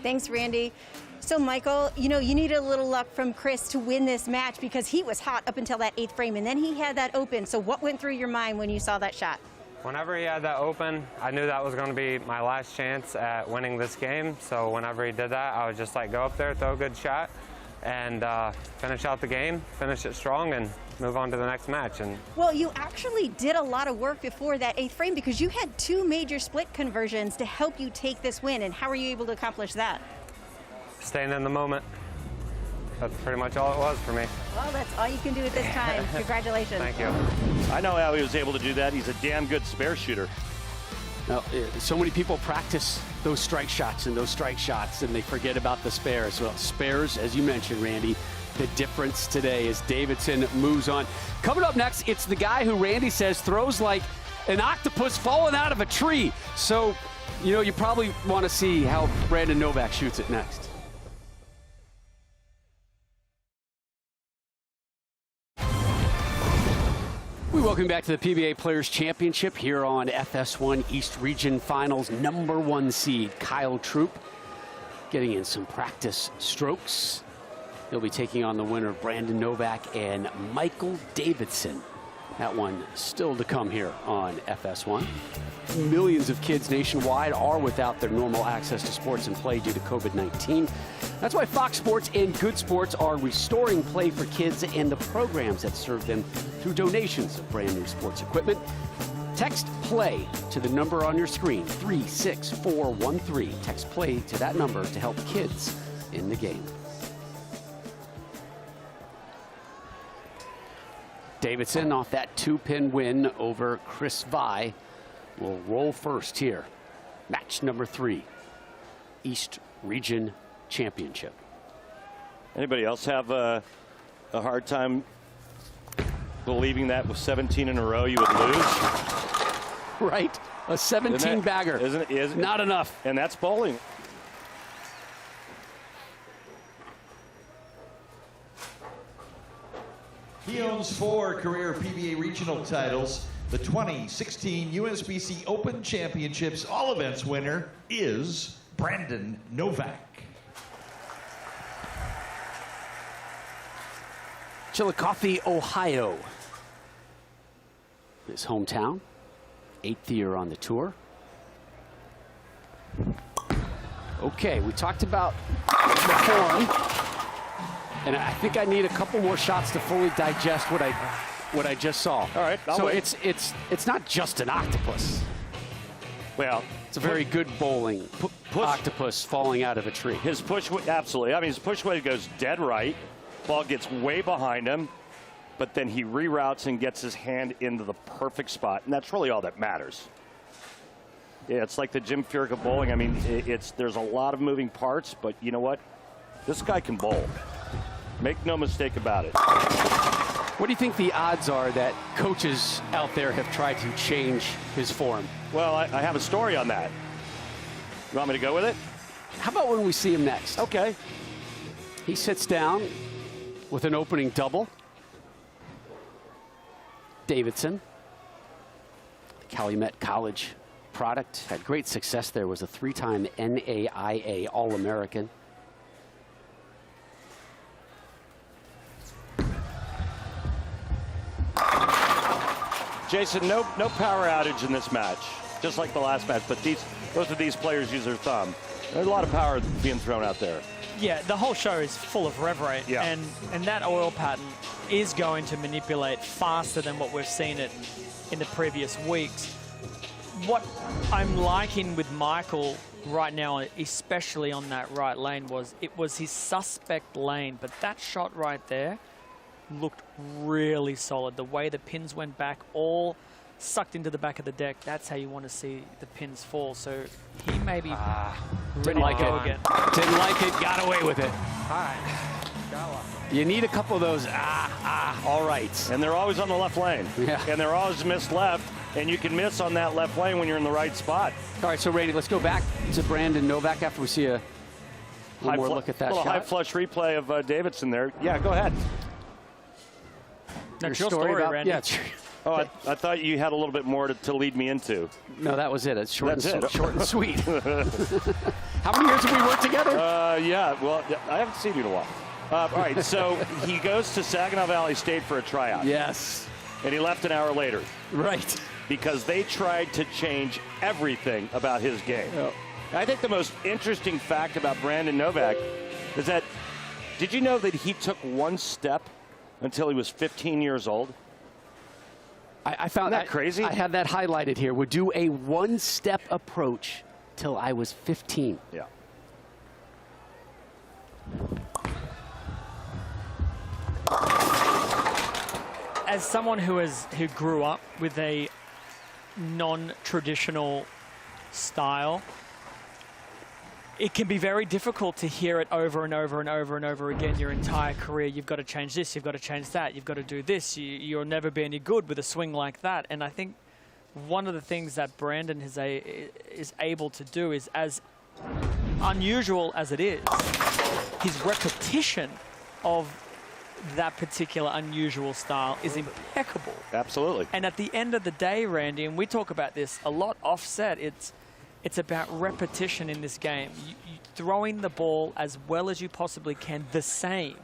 Thanks, Randy. So, Michael, you know, you needed a little luck from Chris to win this match because he was hot up until that 8th frame, and then he had that open. So what went through your mind when you saw that shot? Whenever he had that open, I knew that was going to be my last chance at winning this game. So whenever he did that, I would just like go up there, throw a good shot, and finish out the game, finish it strong, and move on to the next match. And well, you actually did a lot of work before that 8th frame because you had 2 major split conversions to help you take this win. And how were you able to accomplish that? staying in the moment. That's pretty much all it was for me. Well, that's all you can do at this time. Congratulations. Thank you. I know how he was able to do that. He's a damn good spare shooter. Now, so many people practice those strike shots and they forget about the spares. Well, spares, as you mentioned, Randy, the difference today as Davidson moves on. Coming up next, it's the guy who Randy says throws like an octopus falling out of a tree. So, you know, you probably want to see how Brandon Novak shoots it next. We welcome back to the PBA Players Championship here on FS1 East Region Finals. #1 seed Kyle Troop getting in some practice strokes. He'll be taking on the winner Brandon Novak and Michael Davidson. That one still to come here on FS1. Millions of kids nationwide are without their normal access to sports and play due to COVID-19. That's why Fox Sports and Good Sports are restoring play for kids and the programs that serve them through donations of brand new sports equipment. Text PLAY to the number on your screen, 36413. Text PLAY to that number to help kids in the game. Davidson off that 2-pin win over Chris Vi will roll first here. Match #3, East Region Championship. Anybody else have a hard time believing that with 17 in a row you would lose? Right, a 17 bagger. Isn't it? Not enough. And that's bowling. He owns 4 career PBA regional titles. The 2016 USBC Open Championships All Events winner is Brandon Novak. Chillicothe, Ohio. His hometown. 8th year on the tour. Okay, we talked about the form. And I think I need a couple more shots to fully digest what I just saw. All right. So it's not just an octopus. Well, it's a very good bowling octopus falling out of a tree. His push, absolutely. I mean, his push weight goes dead right. Ball gets way behind him, but then he reroutes and gets his hand into the perfect spot, and that's really all that matters. Yeah, it's like the Jim Furyk of bowling. I mean, there's a lot of moving parts, but you know what? This guy can bowl. Make no mistake about it. What do you think the odds are that coaches out there have tried to change his form? Well, I have a story on that. You want me to go with it? How about when we see him next? Okay. He sits down with an opening double. Davidson, Calumet College product, had great success there, was a 3-time NAIA All-American. Jason, no power outage in this match, just like the last match, but both of these players use their thumb. There's a lot of power being thrown out there. Yeah, the whole show is full of rev rate, yeah. and that oil pattern is going to manipulate faster than what we've seen it in the previous weeks. What I'm liking with Michael right now, especially on that right lane, it was his suspect lane, but that shot right there looked really solid. The way the pins went back, all sucked into the back of the deck. That's how you want to see the pins fall. So he may be ready to go again. Didn't like it, got away with it. All right. You need a couple of those, all right. And they're always on the left lane. Yeah. And they're always missed left, and you can miss on that left lane when you're in the right spot. All right, so Randy, let's go back to Brandon Novak after we see a one more look at that little shot. high flush replay of Davidson there. Yeah, go ahead. That's your story, about Randy. Yeah, it's, Oh, I thought you had a little bit more to lead me into. no, that was it. It's short, That's it. short and sweet. How many years have we worked together? Yeah, well, I haven't seen you in a while. All right, so he goes to Saginaw Valley State for a tryout. Yes. And he left an hour later. Right. Because they tried to change everything about his game. Yep. I think the most interesting fact about Brandon Novak is that, did you know that he took one step until he was 15 years old? I found Isn't that crazy? I had that highlighted here. Would do a one-step approach till I was 15. Yeah. As someone who grew up with a non-traditional style, it can be very difficult to hear it over and over and over and over again your entire career. You've got to change this, you've got to change that, you've got to do this. You'll never be any good with a swing like that. And I think one of the things that Brandon is able to do is, as unusual as it is, his repetition of that particular unusual style is impeccable. Absolutely. And at the end of the day, Randy, and we talk about this a lot offset, it's about repetition in this game. You throwing the ball as well as you possibly can, the same,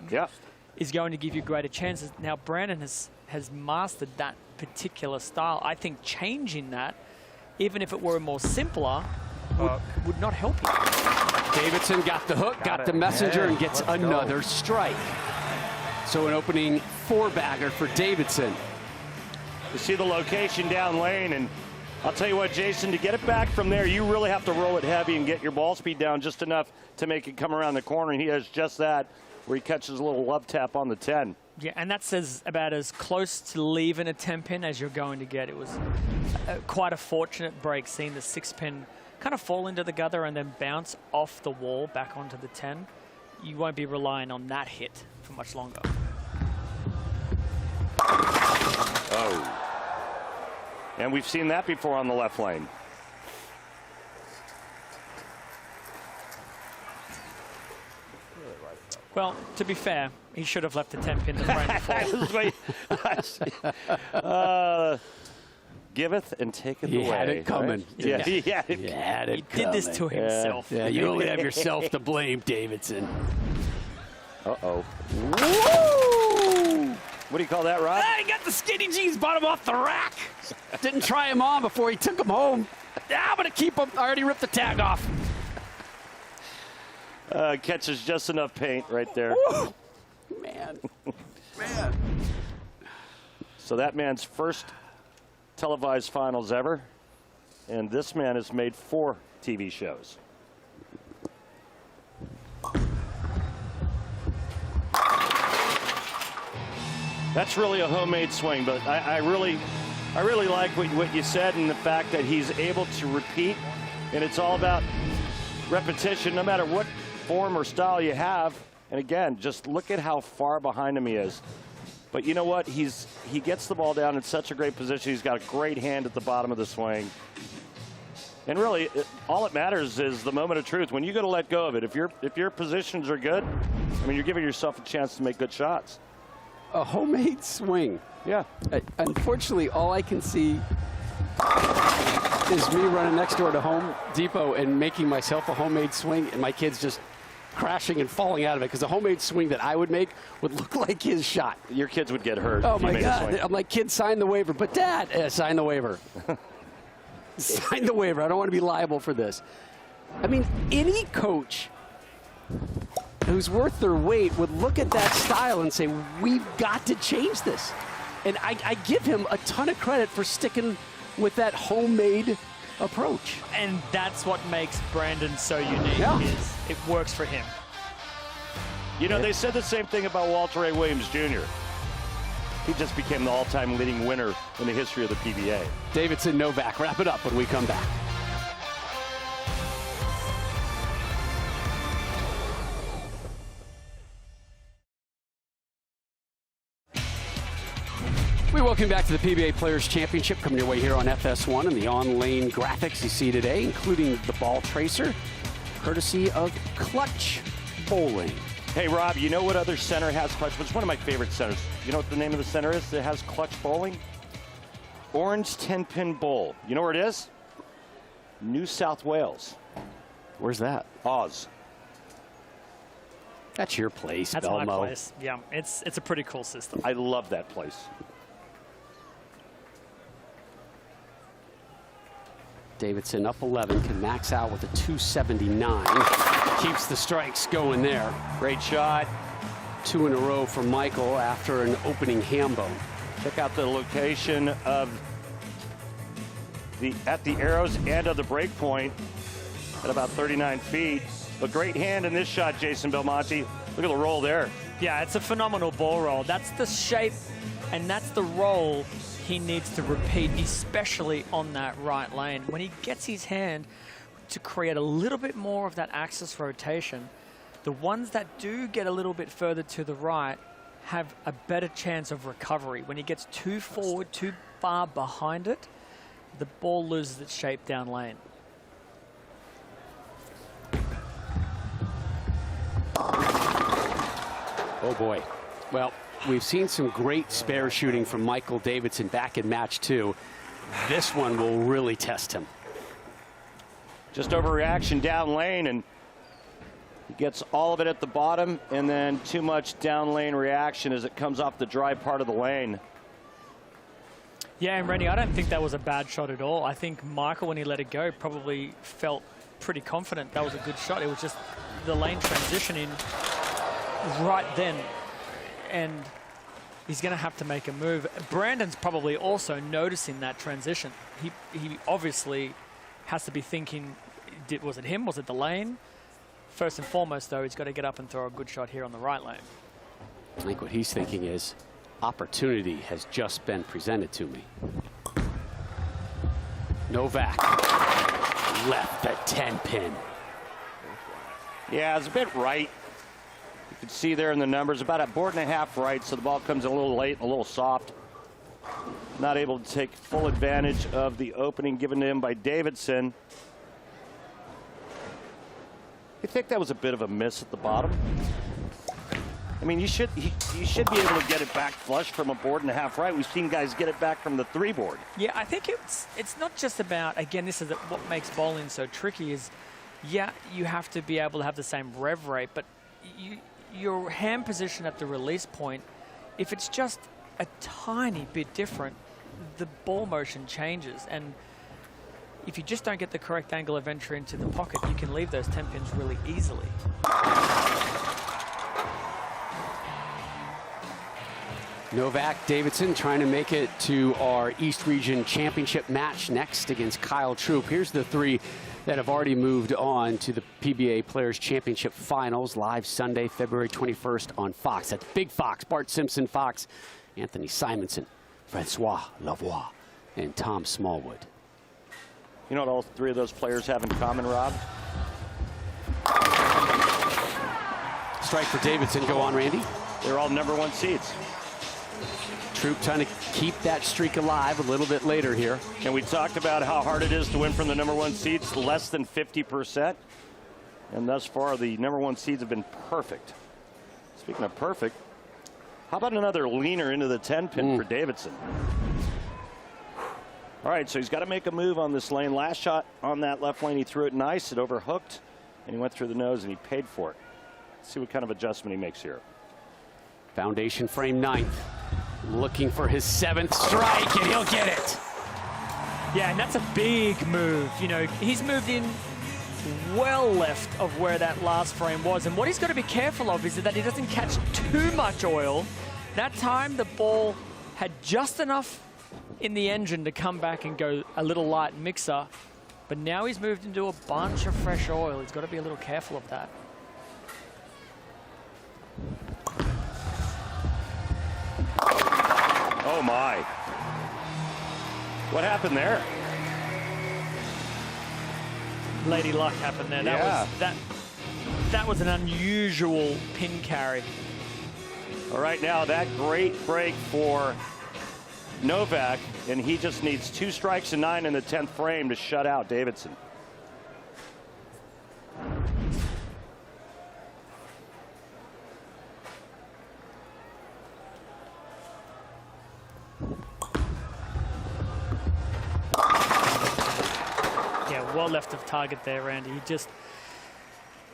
is going to give you greater chances. Now, Brandon has mastered that particular style. I think changing that, even if it were more simpler, would not help you. Davidson got the hook, got the messenger, and gets another strike. So an opening four-bagger for Davidson. You see the location down lane, and I'll tell you what, Jason, to get it back from there, you really have to roll it heavy and get your ball speed down just enough to make it come around the corner, and he does just that, where he catches a little love tap on the 10. Yeah, and that's about as close to leaving a 10-pin as you're going to get. It was quite a fortunate break, seeing the 6-pin kind of fall into the gutter and then bounce off the wall back onto the 10. You won't be relying on that hit for much longer. Oh. And we've seen that before on the left lane. Well, to be fair, he should have left the 10-pin the frame before. Giveth and taketh away. He had it coming. Right? Yeah, he had it. He had it He did this to himself. Yeah, you only have yourself to blame, Davidson. Uh-oh. Woo! What do you call that, Rob? I got the skinny jeans bottom off the rack. Didn't try him on before he took him home. I'm going to keep him. I already ripped the tag off. Catches just enough paint right there. Woo! Man. Man. So that man's first televised finals ever, and this man has made 4 TV shows. That's really a homemade swing, but I really like what you said, and the fact that he's able to repeat, and it's all about repetition no matter what form or style you have. And again, just look at how far behind him he is. But you know what? He gets the ball down in such a great position. He's got a great hand at the bottom of the swing. And really, all that matters is the moment of truth. When you got to let go of it, if your positions are good, I mean, you're giving yourself a chance to make good shots. A homemade swing. Yeah. Unfortunately, all I can see is me running next door to Home Depot and making myself a homemade swing, and my kids just crashing and falling out of it, because a homemade swing that I would make would look like his shot. Your kids would get hurt. Oh if you my made a God. swing. I'm like, kids, sign the waiver. But Dad, sign the waiver. Sign the waiver. I don't want to be liable for this. I mean, any coach who's worth their weight would look at that style and say, we've got to change this. And I give him a ton of credit for sticking with that homemade approach. And that's what makes Brandon so unique, is it works for him. You know, they said the same thing about Walter A. Williams Jr. He just became the all-time leading winner in the history of the PBA. Davidson, Novak. Wrap it up when we come back. We welcome back to the PBA Players Championship, coming your way here on FS1 and the on-lane graphics you see today, including the ball tracer, courtesy of Clutch Bowling. Hey, Rob, you know what other center has clutch? It's one of my favorite centers. You know what the name of the center is that has clutch bowling? Orange 10-pin bowl. You know where it is? New South Wales. Where's that? Oz. That's your place, That's Belmo. my place. Yeah, it's a pretty cool system. I love that place. Davidson up 11, can max out with a 279. Keeps the strikes going there. Great shot. 2 in a row for Michael after an opening ham bone. Check out the location of at the arrows and of the break point at about 39 feet. A great hand in this shot, Jason Belmonte. Look at the roll there. Yeah, it's a phenomenal ball roll. That's the shape and that's the roll he needs to repeat, especially on that right lane. When he gets his hand to create a little bit more of that axis rotation, the ones that do get a little bit further to the right have a better chance of recovery. When he gets too forward, too far behind it, the ball loses its shape down lane. Oh boy. Well, we've seen some great spare shooting from Michael Davidson back in match 2. This one will really test him. Just overreaction down lane, and he gets all of it at the bottom, and then too much down lane reaction as it comes off the dry part of the lane. Yeah, and Rennie, I don't think that was a bad shot at all. I think Michael, when he let it go, probably felt pretty confident that was a good shot. It was just the lane transitioning right then, and he's going to have to make a move. Brandon's probably also noticing that transition. He obviously has to be thinking, was it him? Was it the lane? First and foremost, though, he's got to get up and throw a good shot here on the right lane. I think what he's thinking is, opportunity has just been presented to me. Novak left the 10-pin. Yeah, it's a bit right. You can see there in the numbers, about a board and a half right, so the ball comes in a little late, a little soft. Not able to take full advantage of the opening given to him by Davidson. You think that was a bit of a miss at the bottom? I mean, you should be able to get it back flush from a board and a half right. We've seen guys get it back from the 3 board. Yeah, I think it's not just about, again, this is what makes bowling so tricky is, yeah, you have to be able to have the same rev rate, but your hand position at the release point, if it's just a tiny bit different, the ball motion changes. And if you just don't get the correct angle of entry into the pocket, you can leave those 10 pins really easily. Novak Davidson trying to make it to our East Region Championship match next against Kyle Troop. Here's the 3 that have already moved on to the PBA Players Championship Finals, live Sunday, February 21st on Fox. That's Big Fox, Bart Simpson Fox, Anthony Simonson, Francois Lavoie, and Tom Smallwood. You know what all 3 of those players have in common, Rob? Strike for Davidson. Go on, Randy. They're all #1 seeds. Troop trying to keep that streak alive a little bit later here. And we talked about how hard it is to win from the #1 seeds, less than 50%. And thus far, the #1 seeds have been perfect. Speaking of perfect, how about another leaner into the 10-pin for Davidson? All right, so he's got to make a move on this lane. Last shot on that left lane, he threw it nice, it overhooked, and he went through the nose and he paid for it. Let's see what kind of adjustment he makes here. Foundation frame 9th. Looking for his 7th strike, and he'll get it. Yeah, and that's a big move. You know, he's moved in well left of where that last frame was. And what he's got to be careful of is that he doesn't catch too much oil. That time, the ball had just enough in the engine to come back and go a little light mixer. But now he's moved into a bunch of fresh oil. He's got to be a little careful of that. Oh my. What happened there? Lady luck happened there. That was an unusual pin carry. All right, now that great break for Novak, and he just needs 2 strikes and 9 in the 10th frame to shut out Davidson. lot left of target there, Randy.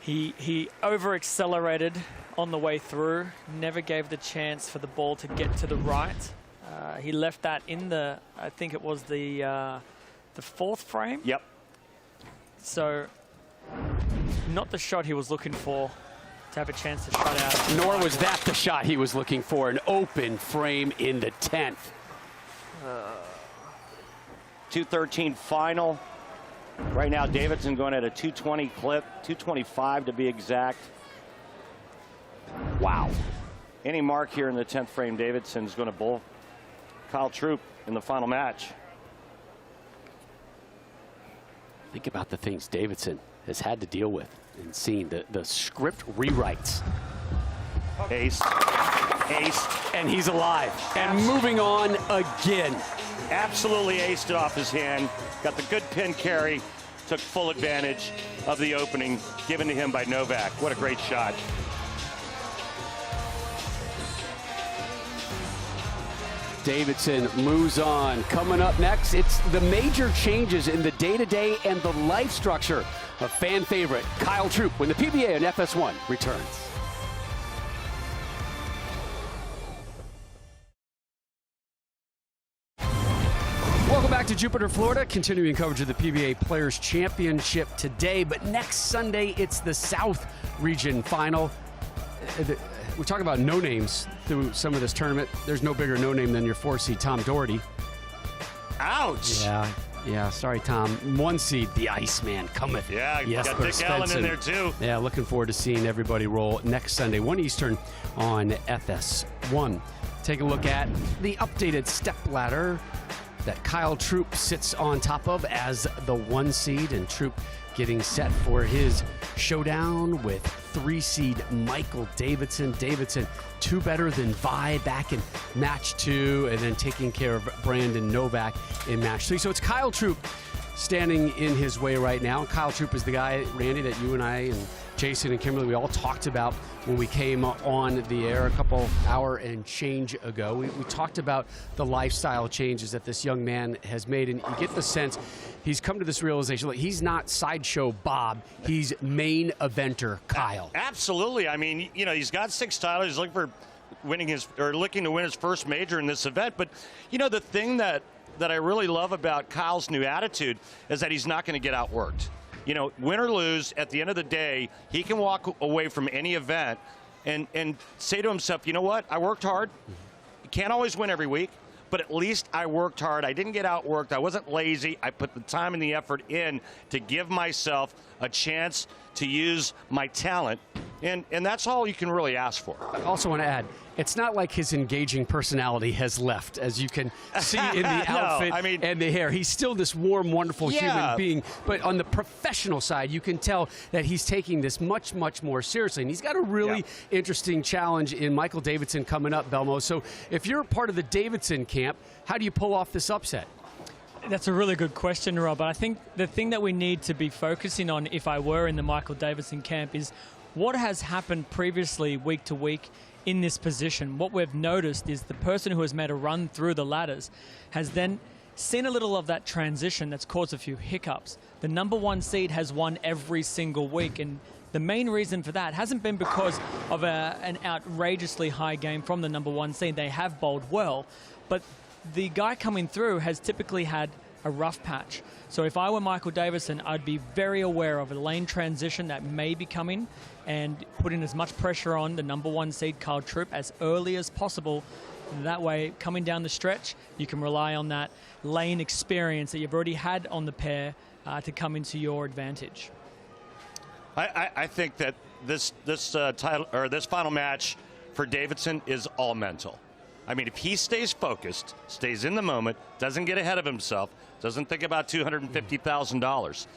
He over-accelerated on the way through, never gave the chance for the ball to get to the right. He left that in the, I think it was the fourth frame. Yep. So, not the shot he was looking for to have a chance to shut out. Nor was that the shot he was looking for, an open frame in the 10th. 2:13 final. Right now, Davidson going at a 220 clip, 225 to be exact. Wow. Any mark here in the 10th frame, Davidson's going to bowl Kyle Troup in the final match. Think about the things Davidson has had to deal with and seen, the script rewrites. Ace. Ace. And he's alive and moving on again. Absolutely aced it off his hand. Got the good pin carry. Took full advantage of the opening given to him by Novak. What a great shot. Davidson moves on. Coming up next, it's the major changes in the day-to-day and the life structure of fan favorite Kyle Troup when the PBA and FS1 returns. Welcome back to Jupiter, Florida. Continuing coverage of the PBA Players Championship today, but next Sunday it's the South Region Final. We're talking about no names through some of this tournament. There's no bigger no name than your 4-seed Tom Doherty. Ouch! Yeah. Sorry, Tom. 1 seed, the Iceman cometh. Yeah, Jesper got Dick Allen Svensson in there too. Yeah, looking forward to seeing everybody roll next Sunday, 1 Eastern on FS1. Take a look at the updated step ladder that Kyle Troup sits on top of as the 1 seed, and Troup getting set for his showdown with 3-seed Michael Davidson. Davidson 2 better than Vi back in match 2, and then taking care of Brandon Novak in match 3. So it's Kyle Troup standing in his way right now. Kyle Troup is the guy, Randy, that you and I and Jason and Kimberly, we all talked about when we came on the air a couple hour and change ago. We talked about the lifestyle changes that this young man has made, and you get the sense he's come to this realization, like, he's not sideshow Bob, he's main eventer Kyle. Absolutely. I mean, you know, he's got 6 titles. He's looking for looking to win his first major in this event. But, you know, the thing that I really love about Kyle's new attitude is that he's not going to get outworked. You know, win or lose, at the end of the day, he can walk away from any event and say to himself, you know what, I worked hard. You can't always win every week, but at least I worked hard. I didn't get outworked. I wasn't lazy. I put the time and the effort in to give myself a chance to use my talent, and that's all you can really ask for. I also want to add, it's not like his engaging personality has left, as you can see in the outfit and the hair. He's still this warm, wonderful human being, but on the professional side, you can tell that he's taking this much, much more seriously, and he's got a really interesting challenge in Michael Davidson coming up, Belmo. So if you're part of the Davidson camp, how do you pull off this upset? That's a really good question, Rob. But I think the thing that we need to be focusing on, if I were in the Michael Davidson camp, is what has happened previously week to week in this position. What we've noticed is the person who has made a run through the ladders has then seen a little of that transition that's caused a few hiccups. The number 1 seed has won every single week, and the main reason for that hasn't been because of an outrageously high game from the number 1 seed. They have bowled well, but the guy coming through has typically had a rough patch. So if I were Michael Davidson, I'd be very aware of a lane transition that may be coming and putting as much pressure on the number 1 seed Kyle Troup as early as possible. And that way, coming down the stretch, you can rely on that lane experience that you've already had on the pair to come into your advantage. I think that this title, or this final match for Davidson, is all mental. I mean, if he stays focused, stays in the moment, doesn't get ahead of himself, doesn't think about $250,000,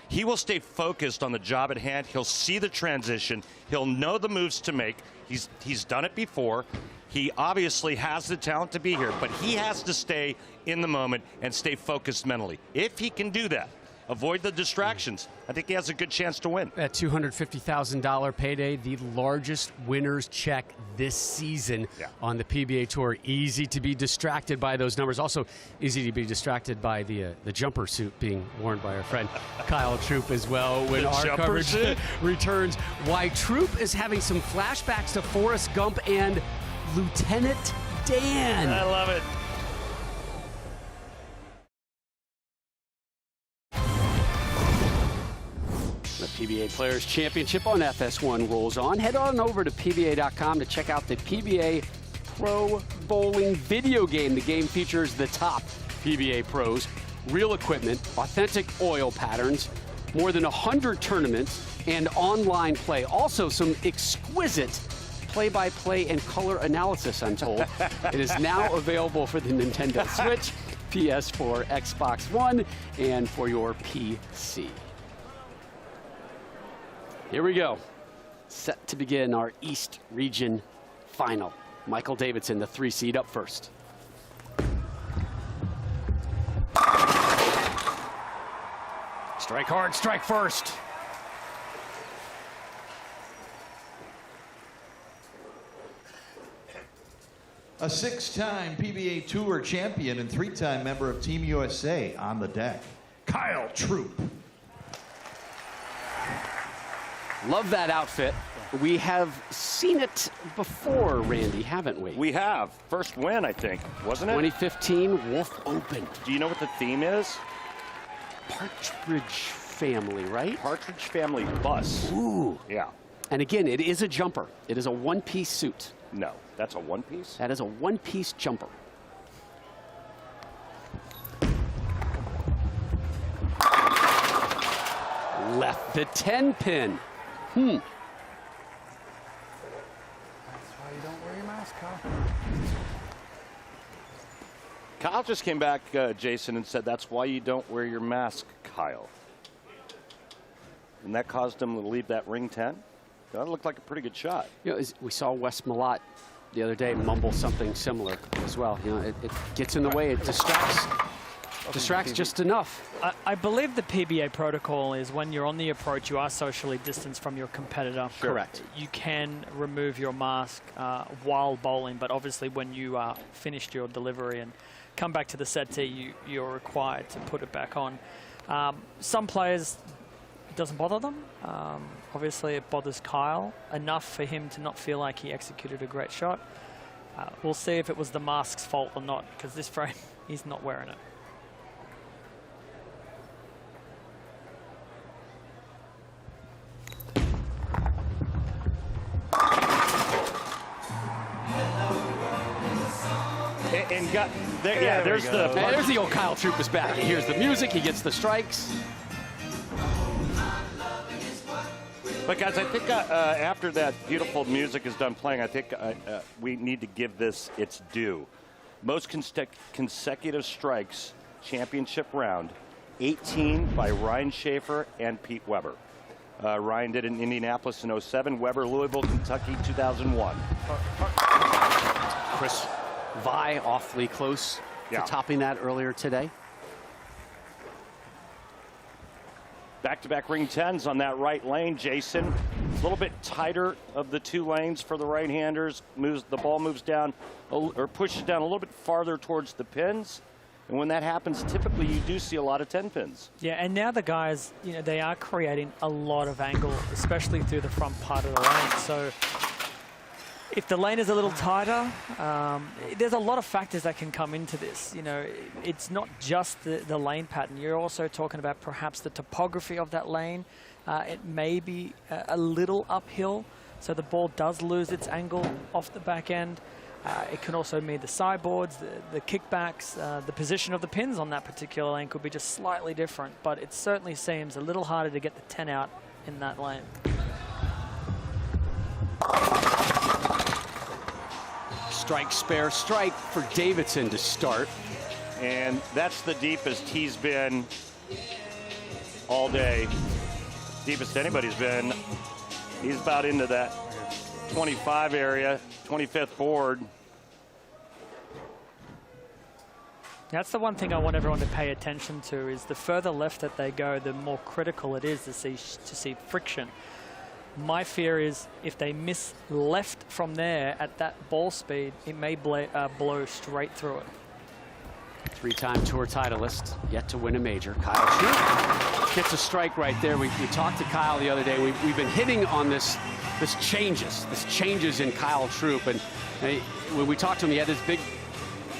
he will stay focused on the job at hand. He'll see the transition. He'll know the moves to make. He's done it before. He obviously has the talent to be here, but he has to stay in the moment and stay focused mentally. If he can do that, avoid the distractions. I think he has a good chance to win. That $250,000 payday, the largest winner's check this season on the PBA Tour. Easy to be distracted by those numbers. Also easy to be distracted by the jumper suit being worn by our friend Kyle Troop as well when our coverage returns. Why Troop is having some flashbacks to Forrest Gump and Lieutenant Dan. I love it. The PBA Players Championship on FS1 rolls on. Head on over to PBA.com to check out the PBA Pro Bowling video game. The game features the top PBA pros, real equipment, authentic oil patterns, more than 100 tournaments, and online play. Also, some exquisite play-by-play and color analysis, I'm told. It is now available for the Nintendo Switch, PS4, Xbox One, and for your PC. Here we go. Set to begin our East Region Final. Michael Davidson, the 3 seed, up first. Strike hard, strike first. A 6-time PBA Tour champion and 3-time member of Team USA on the deck, Kyle Troop. Love that outfit. We have seen it before, Randy, haven't we? We have. First win, I think, wasn't it? 2015 Wolf Open. Do you know what the theme is? Partridge Family, right? Partridge Family bus. Ooh. Yeah. And again, it is a jumper. It is a one-piece suit. No, that's a one-piece? That is a one-piece jumper. Left the 10-pin. That's why you don't wear your mask, Kyle. Kyle just came back, Jason, and said that's why you don't wear your mask, Kyle. And that caused him to leave that ring 10? That looked like a pretty good shot. You know, we saw Wes Malott the other day mumble something similar as well. You know, it gets in the way. It distracts just enough. I believe the PBA protocol is when you're on the approach, you are socially distanced from your competitor. Correct. You can remove your mask while bowling, but obviously when you finished your delivery and come back to the settee, you're required to put it back on. Some players, it doesn't bother them. Obviously, it bothers Kyle enough for him to not feel like he executed a great shot. We'll see if it was the mask's fault or not, because this frame, he's not wearing it. There's the old Kyle Troop is back. He hears the music, he gets the strikes. But guys, I think after that beautiful music is done playing, I think we need to give this its due. Most consecutive strikes, championship round, 18 by Ryan Schaefer and Pete Weber. Ryan did it in Indianapolis in 07, Weber, Louisville, Kentucky, 2001. Chris Vi awfully close to topping that earlier today. Back-to-back ring 10s on that right lane, Jason. A little bit tighter of the two lanes for the right-handers. The ball moves down or pushes down a little bit farther towards the pins. And when that happens, typically you do see a lot of 10 pins. Yeah, and now the guys, you know, they are creating a lot of angle, especially through the front part of the lane. So if the lane is a little tighter, there's a lot of factors that can come into this. You know, it's not just the lane pattern. You're also talking about perhaps the topography of that lane. It may be a little uphill, so the ball does lose its angle off the back end. It can also mean the sideboards, the kickbacks, the position of the pins on that particular lane could be just slightly different, but it certainly seems a little harder to get the 10 out in that lane. Strike, spare, strike for Davidson to start. And that's the deepest he's been all day. Deepest anybody's been. He's about into that 25 area, 25th board. That's the one thing I want everyone to pay attention to, is the further left that they go, the more critical it is to see friction. My fear is if they miss left from there at that ball speed, it may blow straight through it. Three-time tour titleist, yet to win a major. Kyle Troup gets a strike right there. We talked to Kyle the other day. We've been hitting on this changes in Kyle Troup. And when we talked to him, he had this big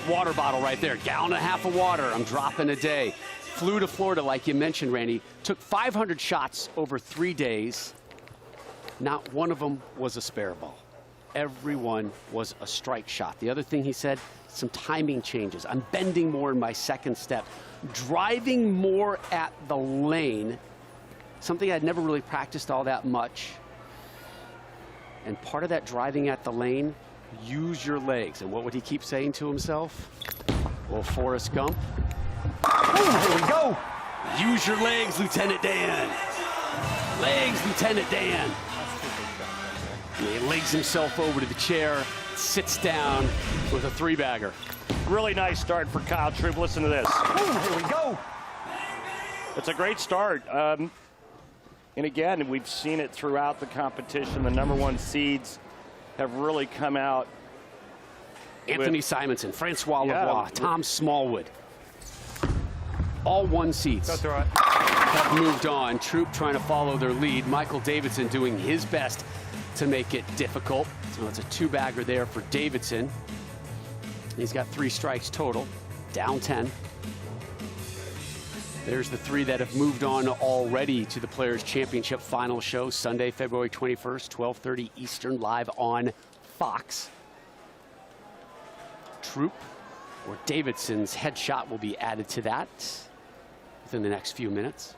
water bottle right there, gallon and a half of water I'm dropping a day. Flew to Florida, like you mentioned, Randy. Took 500 shots over 3 days. Not one of them was a spare ball. Every one was a strike shot. The other thing he said, some timing changes. I'm bending more in my second step, driving more at the lane, something I'd never really practiced all that much. And part of that driving at the lane, use your legs. And what would he keep saying to himself? Well, Forrest Gump. Ooh, here we go. Use your legs, Lieutenant Dan. Legs, Lieutenant Dan. He legs himself over to the chair, sits down with a three-bagger. Really nice start for Kyle Troup. Listen to this. Ooh, here we go. It's a great start. And again, we've seen it throughout the competition. The #1 seeds have really come out. Anthony Simonson, Francois Lavoie, Tom Smallwood. All 1 seeds have moved on. Troup trying to follow their lead. Michael Davidson doing his best to make it difficult. So it's a 2-bagger there for Davidson. He's got 3 strikes total, down 10. There's the 3 that have moved on already to the Players' Championship final show, Sunday, February 21st, 12:30 Eastern, live on Fox. Troup or Davidson's headshot will be added to that within the next few minutes.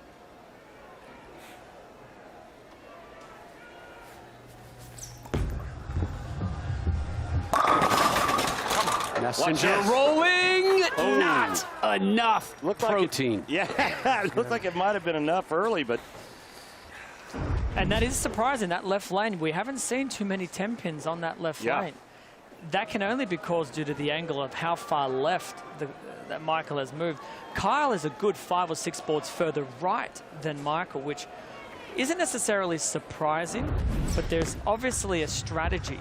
Messenger rolling, not enough protein. It looked like it might have been enough early, but. And that is surprising, that left lane. We haven't seen too many 10 pins on that left lane. That can only be caused due to the angle of how far left that Michael has moved. Kyle is a good 5 or 6 boards further right than Michael, which isn't necessarily surprising, but there's obviously a strategy.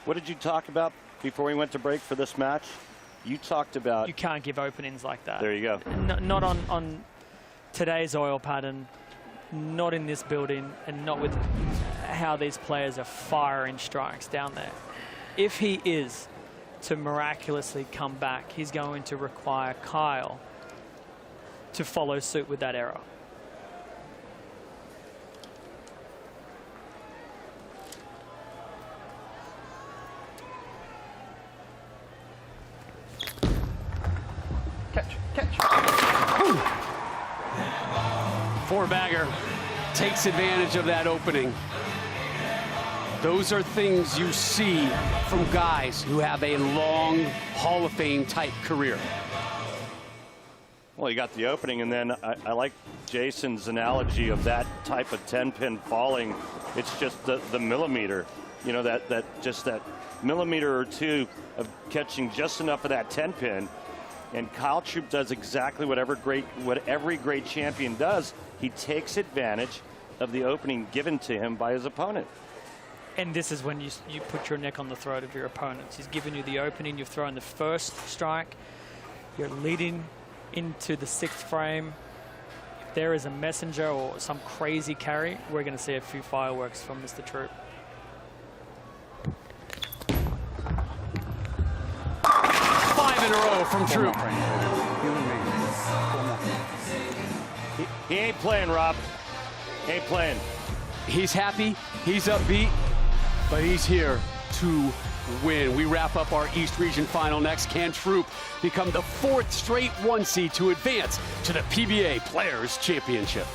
What did you talk about before we went to break for this match? You talked about... You can't give openings like that. There you go. Not on today's oil pattern, not in this building, and not with how these players are firing strikes down there. If he is to miraculously come back, he's going to require Kyle to follow suit with that error. Catch. 4-bagger takes advantage of that opening. Those are things you see from guys who have a long Hall of Fame type career. Well, you got the opening, and then I like Jason's analogy of that type of 10-pin falling. It's just the millimeter, you know, that millimeter or two of catching just enough of that 10-pin. And Kyle Troup does exactly what every great champion does. He takes advantage of the opening given to him by his opponent. And this is when you put your neck on the throat of your opponents. He's given you the opening. You've thrown the first strike. You're leading into the 6th frame. If there is a messenger or some crazy carry, we're going to see a few fireworks from Mr. Troup. In a row from Troup. He ain't playing, Rob. He ain't playing. He's happy, he's upbeat, but he's here to win. We wrap up our East Region final next. Can Troup become the 4th straight 1 seed to advance to the PBA Players Championship?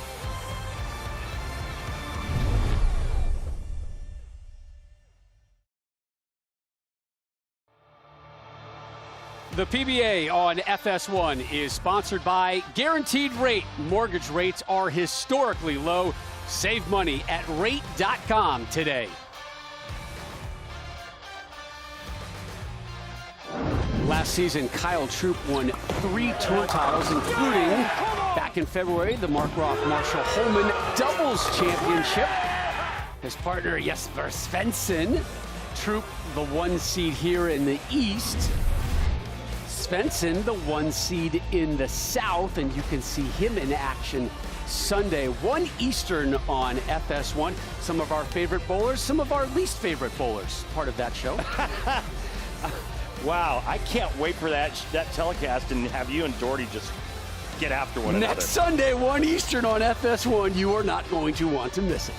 The PBA on FS1 is sponsored by Guaranteed Rate. Mortgage rates are historically low. Save money at rate.com today. Last season, Kyle Troop won 3 tour titles, including, back in February, the Mark Rock Marshall Holman Doubles Championship. His partner, Jesper Svensson. Troop, the 1 seed here in the East. Svensson, the 1 seed in the South, and you can see him in action Sunday, 1 Eastern on FS1. Some of our favorite bowlers, some of our least favorite bowlers, part of that show. Wow, I can't wait for that telecast and have you and Doherty just get after one another. Next Sunday, 1 Eastern on FS1. You are not going to want to miss it.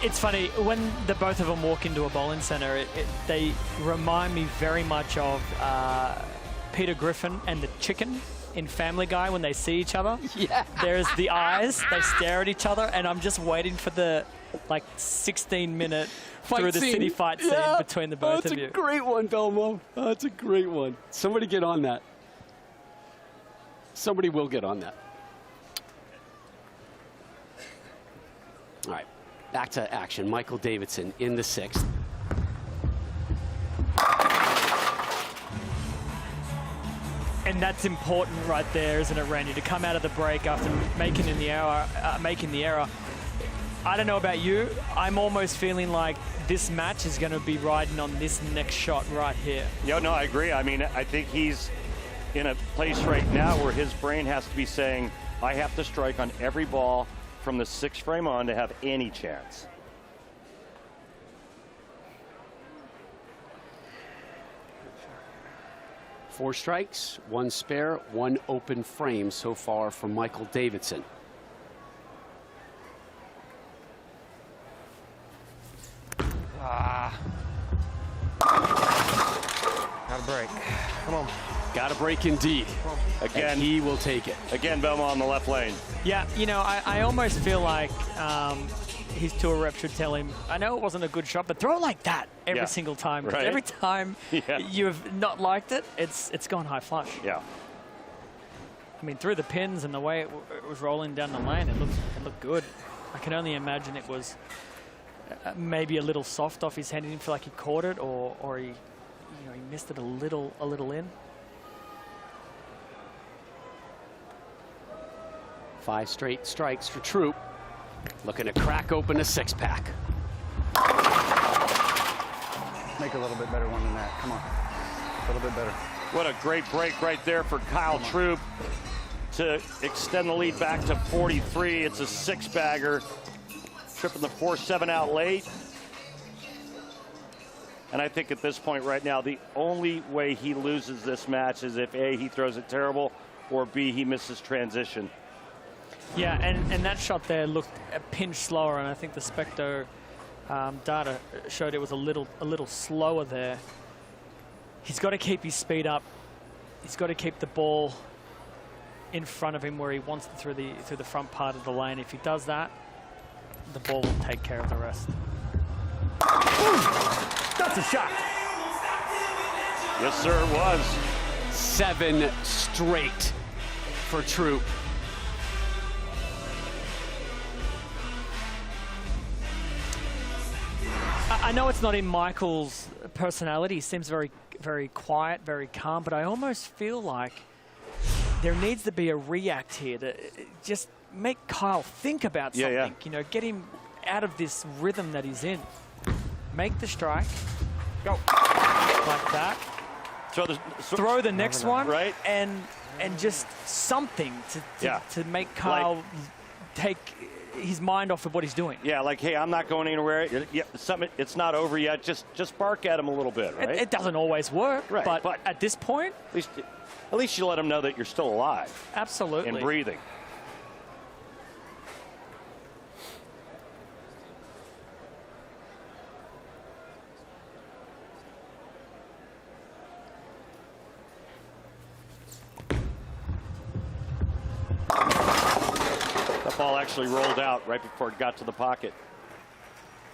It's funny, when the both of them walk into a bowling center, they remind me very much of Peter Griffin and the chicken in Family Guy when they see each other. Yeah. There's the eyes, they stare at each other, and I'm just waiting for the 16-minute through the city fight scene between the both of you. That's a great one, Belmo. That's a great one. Somebody get on that. Somebody will get on that. All right, back to action. Michael Davidson in the 6th. And that's important right there, isn't it, Randy? To come out of the break after making the error. I don't know about you. I'm almost feeling like this match is going to be riding on this next shot right here. Yeah, no, I agree. I mean, I think he's in a place right now where his brain has to be saying, I have to strike on every ball from the 6th frame on to have any chance. Four strikes, 1 spare, 1 open frame so far from Michael Davidson. Gotta break. Come on. Got a break indeed. Again, and he will take it. Again, Belmont on the left lane. Yeah, you know, I almost feel like his tour rep should tell him, I know it wasn't a good shot, but throw it like that every single time. Right? Every time you have not liked it, it's gone high flush. Yeah. I mean, through the pins and the way it was rolling down the lane, it looked good. I can only imagine it was maybe a little soft off his hand. He didn't feel like he caught it, or he missed it a little in. 5 straight strikes for Troop. Looking to crack open a 6-pack. Make a little bit better one than that. Come on. A little bit better. What a great break right there for Kyle Troop to extend the lead back to 43. It's a 6-bagger. Tripping the 4-7 out late. And I think at this point right now, the only way he loses this match is if A, he throws it terrible, or B, he misses transition. Yeah, and that shot there looked a pinch slower, and I think the Specto data showed it was a little slower there. He's got to keep his speed up. He's got to keep the ball in front of him where he wants it through the front part of the lane. If he does that, the ball will take care of the rest. That's a shot. Yes, sir, it was. 7 straight for Troop. I know it's not in Michael's personality. He seems very, very quiet, very calm, but I almost feel like there needs to be a react here to just make Kyle think about something. Yeah. You know, get him out of this rhythm that he's in. Make the strike. Go. Like that. Throw the next one. Right. And just something to make Kyle take his mind off of what he's doing. Yeah, like, hey, I'm not going anywhere. It's not over yet. Just bark at him a little bit, right? It doesn't always work, right, but at this point, at least you let him know that you're still alive. Absolutely. And breathing. Ball actually rolled out right before it got to the pocket.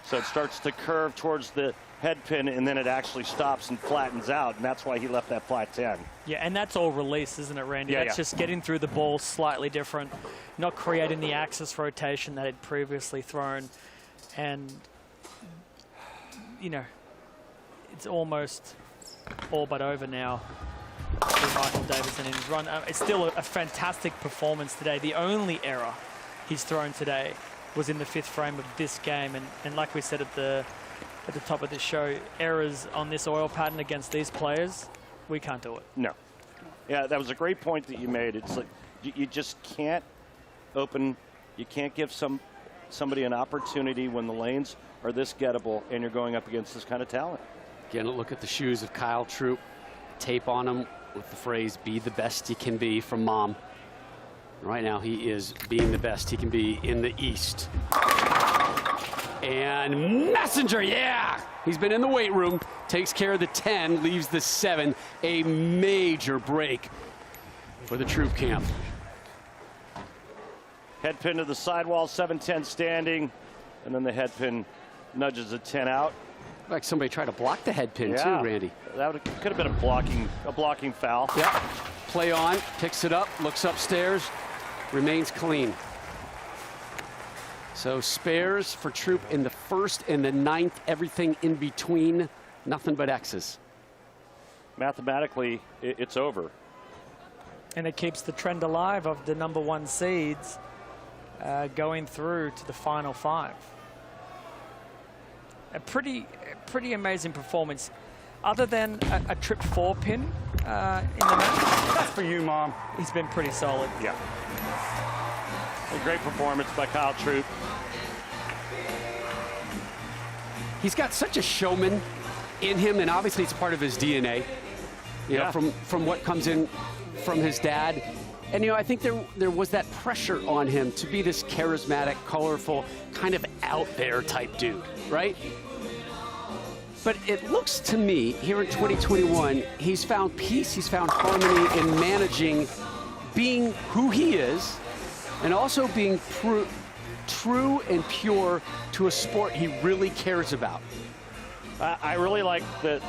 So it starts to curve towards the head pin, and then it actually stops and flattens out, and that's why he left that flat 10. Yeah, and that's all release, isn't it, Randy? Yeah, that's just getting through the ball slightly different, not creating the axis rotation that he'd previously thrown. And, you know, it's almost all but over now with Michael Davison in his run. It's still a fantastic performance today. The only error he's thrown today was in the 5th frame of this game. And like we said at the top of the show, errors on this oil pattern against these players, we can't do it. No. Yeah, that was a great point that you made. It's like you just can't you can't give somebody an opportunity when the lanes are this gettable and you're going up against this kind of talent. Again, a look at the shoes of Kyle Troup. Tape on them with the phrase, be the best you can be, from Mom. Right now, he is being the best he can be in the East. And Messenger, yeah! He's been in the weight room, takes care of the 10, leaves the 7. A major break for the Troup camp. Head pin to the sidewall, 7-10 standing, and then the head pin nudges the 10 out. Like somebody tried to block the head pin too, Randy. That could have been a blocking foul. Yep. Play on, picks it up, looks upstairs, remains clean. So spares for Troup in the 1st and the 9th, everything in between, nothing but X's. Mathematically, it's over. And it keeps the trend alive of the #1 seeds going through to the final 5. A pretty amazing performance. Other than a trip 4 pin in the match. That's for you, Mom. He's been pretty solid. Yeah. A great performance by Kyle Troup. He's got such a showman in him, and obviously it's part of his DNA. You know, from what comes in from his dad. And, you know, I think there was that pressure on him to be this charismatic, colorful, kind of out there type dude, right? But it looks to me, here in 2021, he's found peace, he's found harmony in managing being who he is, and also being true and pure to a sport he really cares about. I really like that,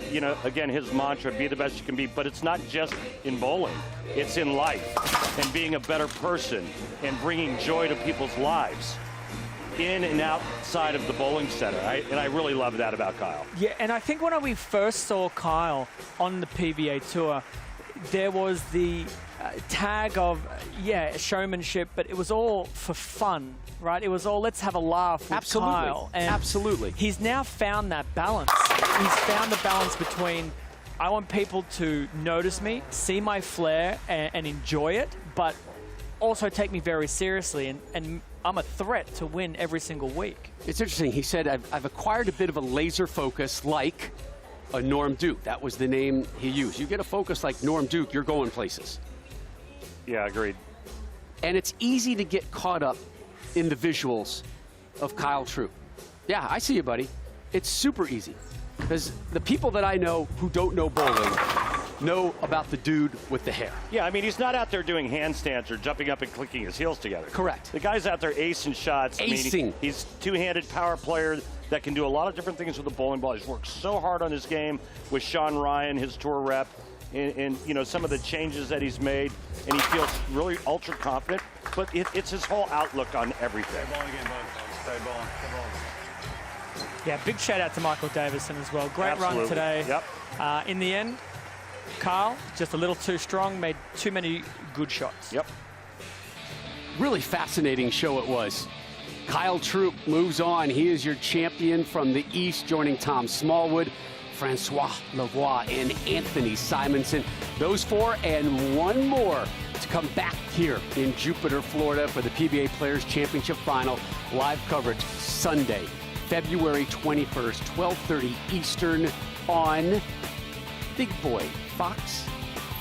you know, again, his mantra, be the best you can be, but it's not just in bowling. It's in life and being a better person and bringing joy to people's lives in and outside of the bowling center. And I really love that about Kyle. Yeah, and I think when we first saw Kyle on the PBA tour, there was the tag of, showmanship, but it was all for fun, right? It was all, let's have a laugh with Kyle. And absolutely. He's now found that balance. He's found the balance between, I want people to notice me, see my flair, and enjoy it, but also take me very seriously, and I'm a threat to win every single week. It's interesting. He said, I've acquired a bit of a laser focus like a Norm Duke. That was the name he used. You get a focus like Norm Duke, you're going places. Yeah, agreed. And it's easy to get caught up in the visuals of Kyle Troup. Yeah, I see you, buddy. It's super easy. Because the people that I know who don't know bowling know about the dude with the hair. Yeah, I mean, he's not out there doing handstands or jumping up and clicking his heels together. Correct. The guy's out there acing shots. Acing. I mean, he's two-handed power player that can do a lot of different things with the bowling ball. He's worked so hard on his game with Sean Ryan, his tour rep, and you know, some of the changes that he's made, and he feels really ultra confident, but it's his whole outlook on everything. Stay bowling again, bud. Stay bowling. Stay bowling. Yeah, big shout out to Michael Davison as well. Great Absolutely. run today. Yep. In the end, Kyle, just a little too strong, made too many good shots. Yep. Really fascinating show it was. Kyle Troup moves on. He is your champion from the East, joining Tom Smallwood, Francois Lavoie, and Anthony Simonson. Those 4 and 1 more to come back here in Jupiter, Florida for the PBA Players Championship Final. Live coverage Sunday, February 21st, 12:30 Eastern on Big Boy Fox,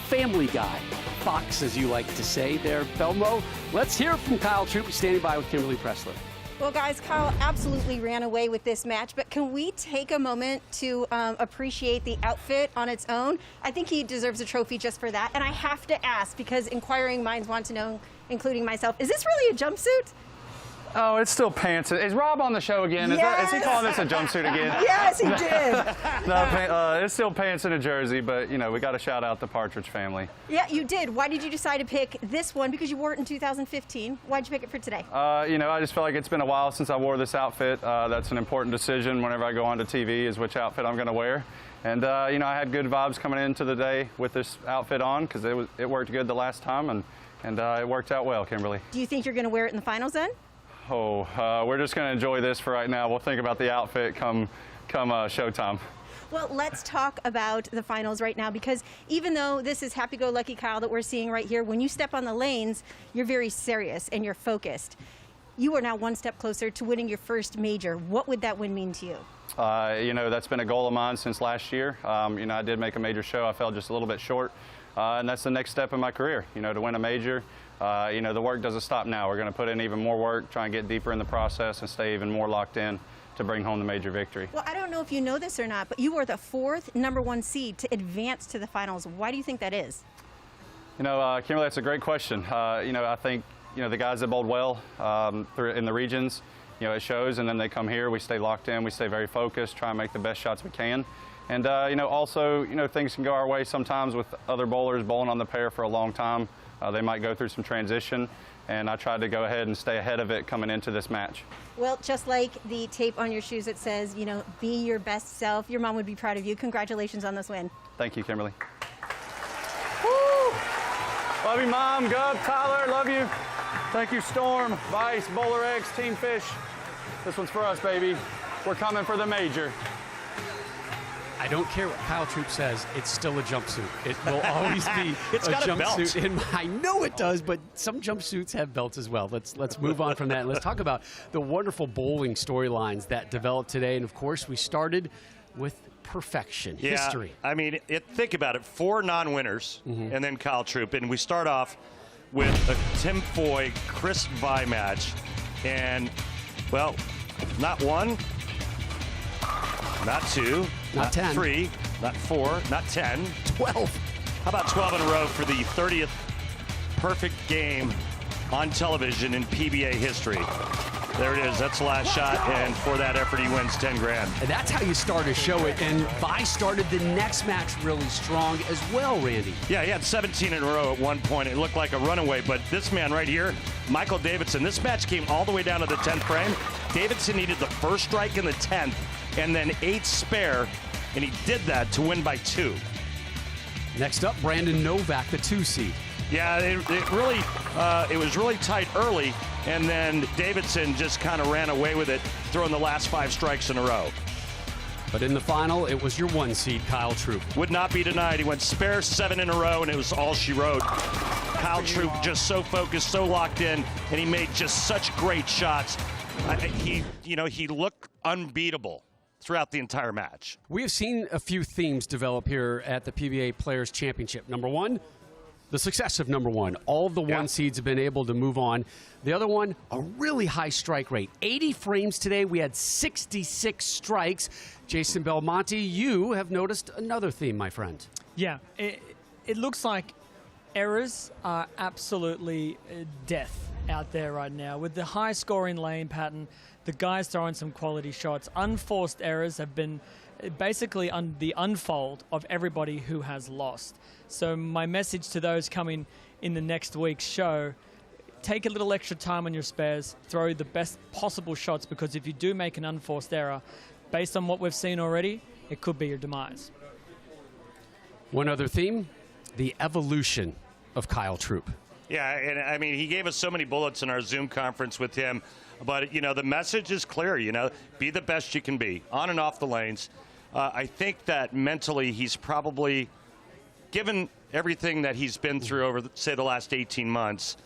Family Guy Fox, as you like to say there, Belmo. Let's hear from Kyle Troup, standing by with Kimberly Pressler. Well, guys, Kyle absolutely ran away with this match, but can we take a moment to appreciate the outfit on its own? I think he deserves a trophy just for that. And I have to ask, because inquiring minds want to know, including myself, is this really a jumpsuit? Oh, it's still pants. Is Rob on the show again? Is he calling this a jumpsuit again? Yes, he did. No, it's still pants and a jersey, but, you know, we got to shout out the Partridge family. Yeah, you did. Why did you decide to pick this one? Because you wore it in 2015. Why'd you pick it for today? You know, I just feel like it's been a while since I wore this outfit. That's an important decision whenever I go onto TV is which outfit I'm going to wear. And, you know, I had good vibes coming into the day with this outfit on because it worked good the last time, and it worked out well, Kimberly. Do you think you're going to wear it in the finals then? Oh, we're just going to enjoy this for right now. We'll think about the outfit come showtime. Well, let's talk about the finals right now, because even though this is happy-go-lucky Kyle that we're seeing right here, when you step on the lanes, you're very serious and you're focused. You are now one step closer to winning your first major. What would that win mean to you? You know, that's been a goal of mine since last year. You know, I did make a major show. I fell just a little bit short, and that's the next step in my career, you know, to win a major. You know, the work doesn't stop now. We're going to put in even more work, try and get deeper in the process and stay even more locked in to bring home the major victory. Well, I don't know if you know this or not, but you were the 4th #1 seed to advance to the finals. Why do you think that is? You know, Kimberly, that's a great question. You know, I think, you know, the guys that bowled well in the regions, you know, it shows, and then they come here, we stay locked in, we stay very focused, try and make the best shots we can. And, you know, also, you know, things can go our way sometimes with other bowlers bowling on the pair for a long time. They might go through some transition, and I tried to go ahead and stay ahead of it coming into this match. Well, just like the tape on your shoes that says, you know, be your best self, your mom would be proud of you. Congratulations on this win. Thank you, Kimberly. Woo! Love you, Mom, Gov, Tyler, love you. Thank you, Storm, Vice, Bowler X, Team Fish. This one's for us, baby. We're coming for the major. I don't care what Kyle Troop says, it's still a jumpsuit. It will always be It's a got a belt. jumpsuit. I know it does, but some jumpsuits have belts as well. Let's move on from that, and let's talk about the wonderful bowling storylines that developed today. And, of course, we started with perfection, history. I mean, think about it. 4 non-winners, and then Kyle Troop. And we start off with a Tim Foy, Chris Vi match. And, well, not 1, not 2, not 10, 3, not 4, not 10. 12. How about 12 in a row for the 30th perfect game on television in PBA history? There it is. That's the last shot, and for that effort, he wins 10 grand. And that's how you start a show it. And Vi started the next match really strong as well, Randy. Yeah, he had 17 in a row at one point. It looked like a runaway, but this man right here, Michael Davidson, this match came all the way down to the 10th frame. Davidson needed the first strike in the 10th and then 8 spare, and he did that to win by 2. Next up, Brandon Novak, the 2 seed. Yeah, it was really tight early, and then Davidson just kind of ran away with it, throwing the last 5 strikes in a row. But in the final, it was your 1 seed, Kyle Troop. Would not be denied. He went spare 7 in a row, and it was all she wrote. Kyle Troop just so focused, so locked in, and he made just such great shots. He looked unbeatable throughout the entire match. We have seen a few themes develop here at the PBA Players Championship. Number 1, the success of number 1. All of the 1 seeds have been able to move on. The other one, a really high strike rate. 80 frames today. We had 66 strikes. Jason Belmonte, you have noticed another theme, my friend. Yeah, it looks like errors are absolutely death out there right now. With the high scoring lane pattern, the guys throwing some quality shots. Unforced errors have been basically the unfold of everybody who has lost. So my message to those coming in the next week's show, take a little extra time on your spares, throw the best possible shots, because if you do make an unforced error, based on what we've seen already, it could be your demise. One other theme, the evolution of Kyle Troop. Yeah, and I mean, he gave us so many bullets in our Zoom conference with him, but, you know, the message is clear, you know, be the best you can be, on and off the lanes. I think that mentally he's probably, given everything that he's been through over, say, the last 18 months,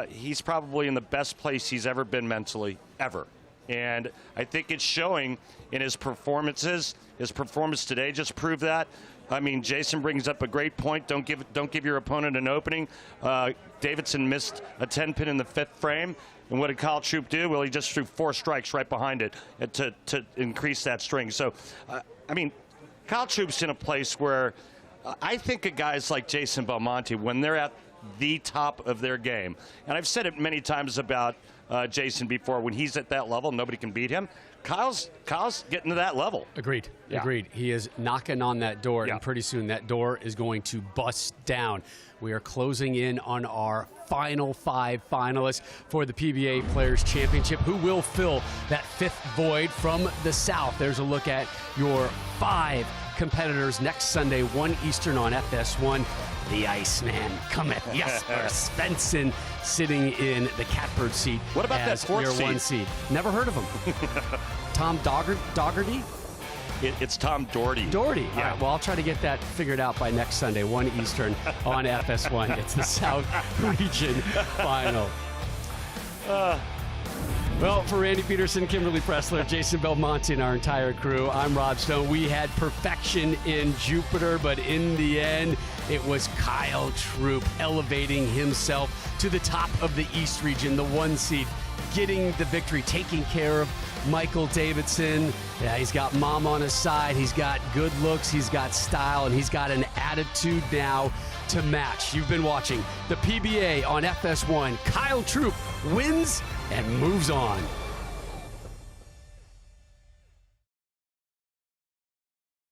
he's probably in the best place he's ever been mentally, ever. And I think it's showing in his performances. His performance today just proved that. I mean, Jason brings up a great point. Don't give your opponent an opening. Davidson missed a 10-pin in the 5th frame. And what did Kyle Troop do? Well, he just threw 4 strikes right behind it to increase that string. So, I mean, Kyle Troop's in a place where I think of guys like Jason Belmonte, when they're at the top of their game, and I've said it many times about Jason, before. When he's at that level, nobody can beat him. Kyle's getting to that level. Agreed. Yeah. Agreed. He is knocking on that door, Yeah. and pretty soon that door is going to bust down. We are closing in on our final 5 finalists for the PBA Players Championship. Who will fill that 5th void from the South? There's a look at your 5 competitors next Sunday, 1 Eastern on FS1. The Iceman cometh. Jesper Svensson sitting in the catbird seat. What about as that 4th your seed? 1 seed? Never heard of him. Tom Dougherty? It's Tom Doherty. Doherty. Yeah. All right, well, I'll try to get that figured out by next Sunday, 1 Eastern on FS1. It's the South Region Final. Well, for Randy Peterson, Kimberly Pressler, Jason Belmonte, and our entire crew, I'm Rob Stone. We had perfection in Jupiter, but in the end, it was Kyle Troup elevating himself to the top of the East Region, the 1 seed, getting the victory, taking care of Michael Davidson. Yeah, he's got mom on his side. He's got good looks. He's got style, and he's got an attitude now to match. You've been watching the PBA on FS1. Kyle Troup wins and moves on.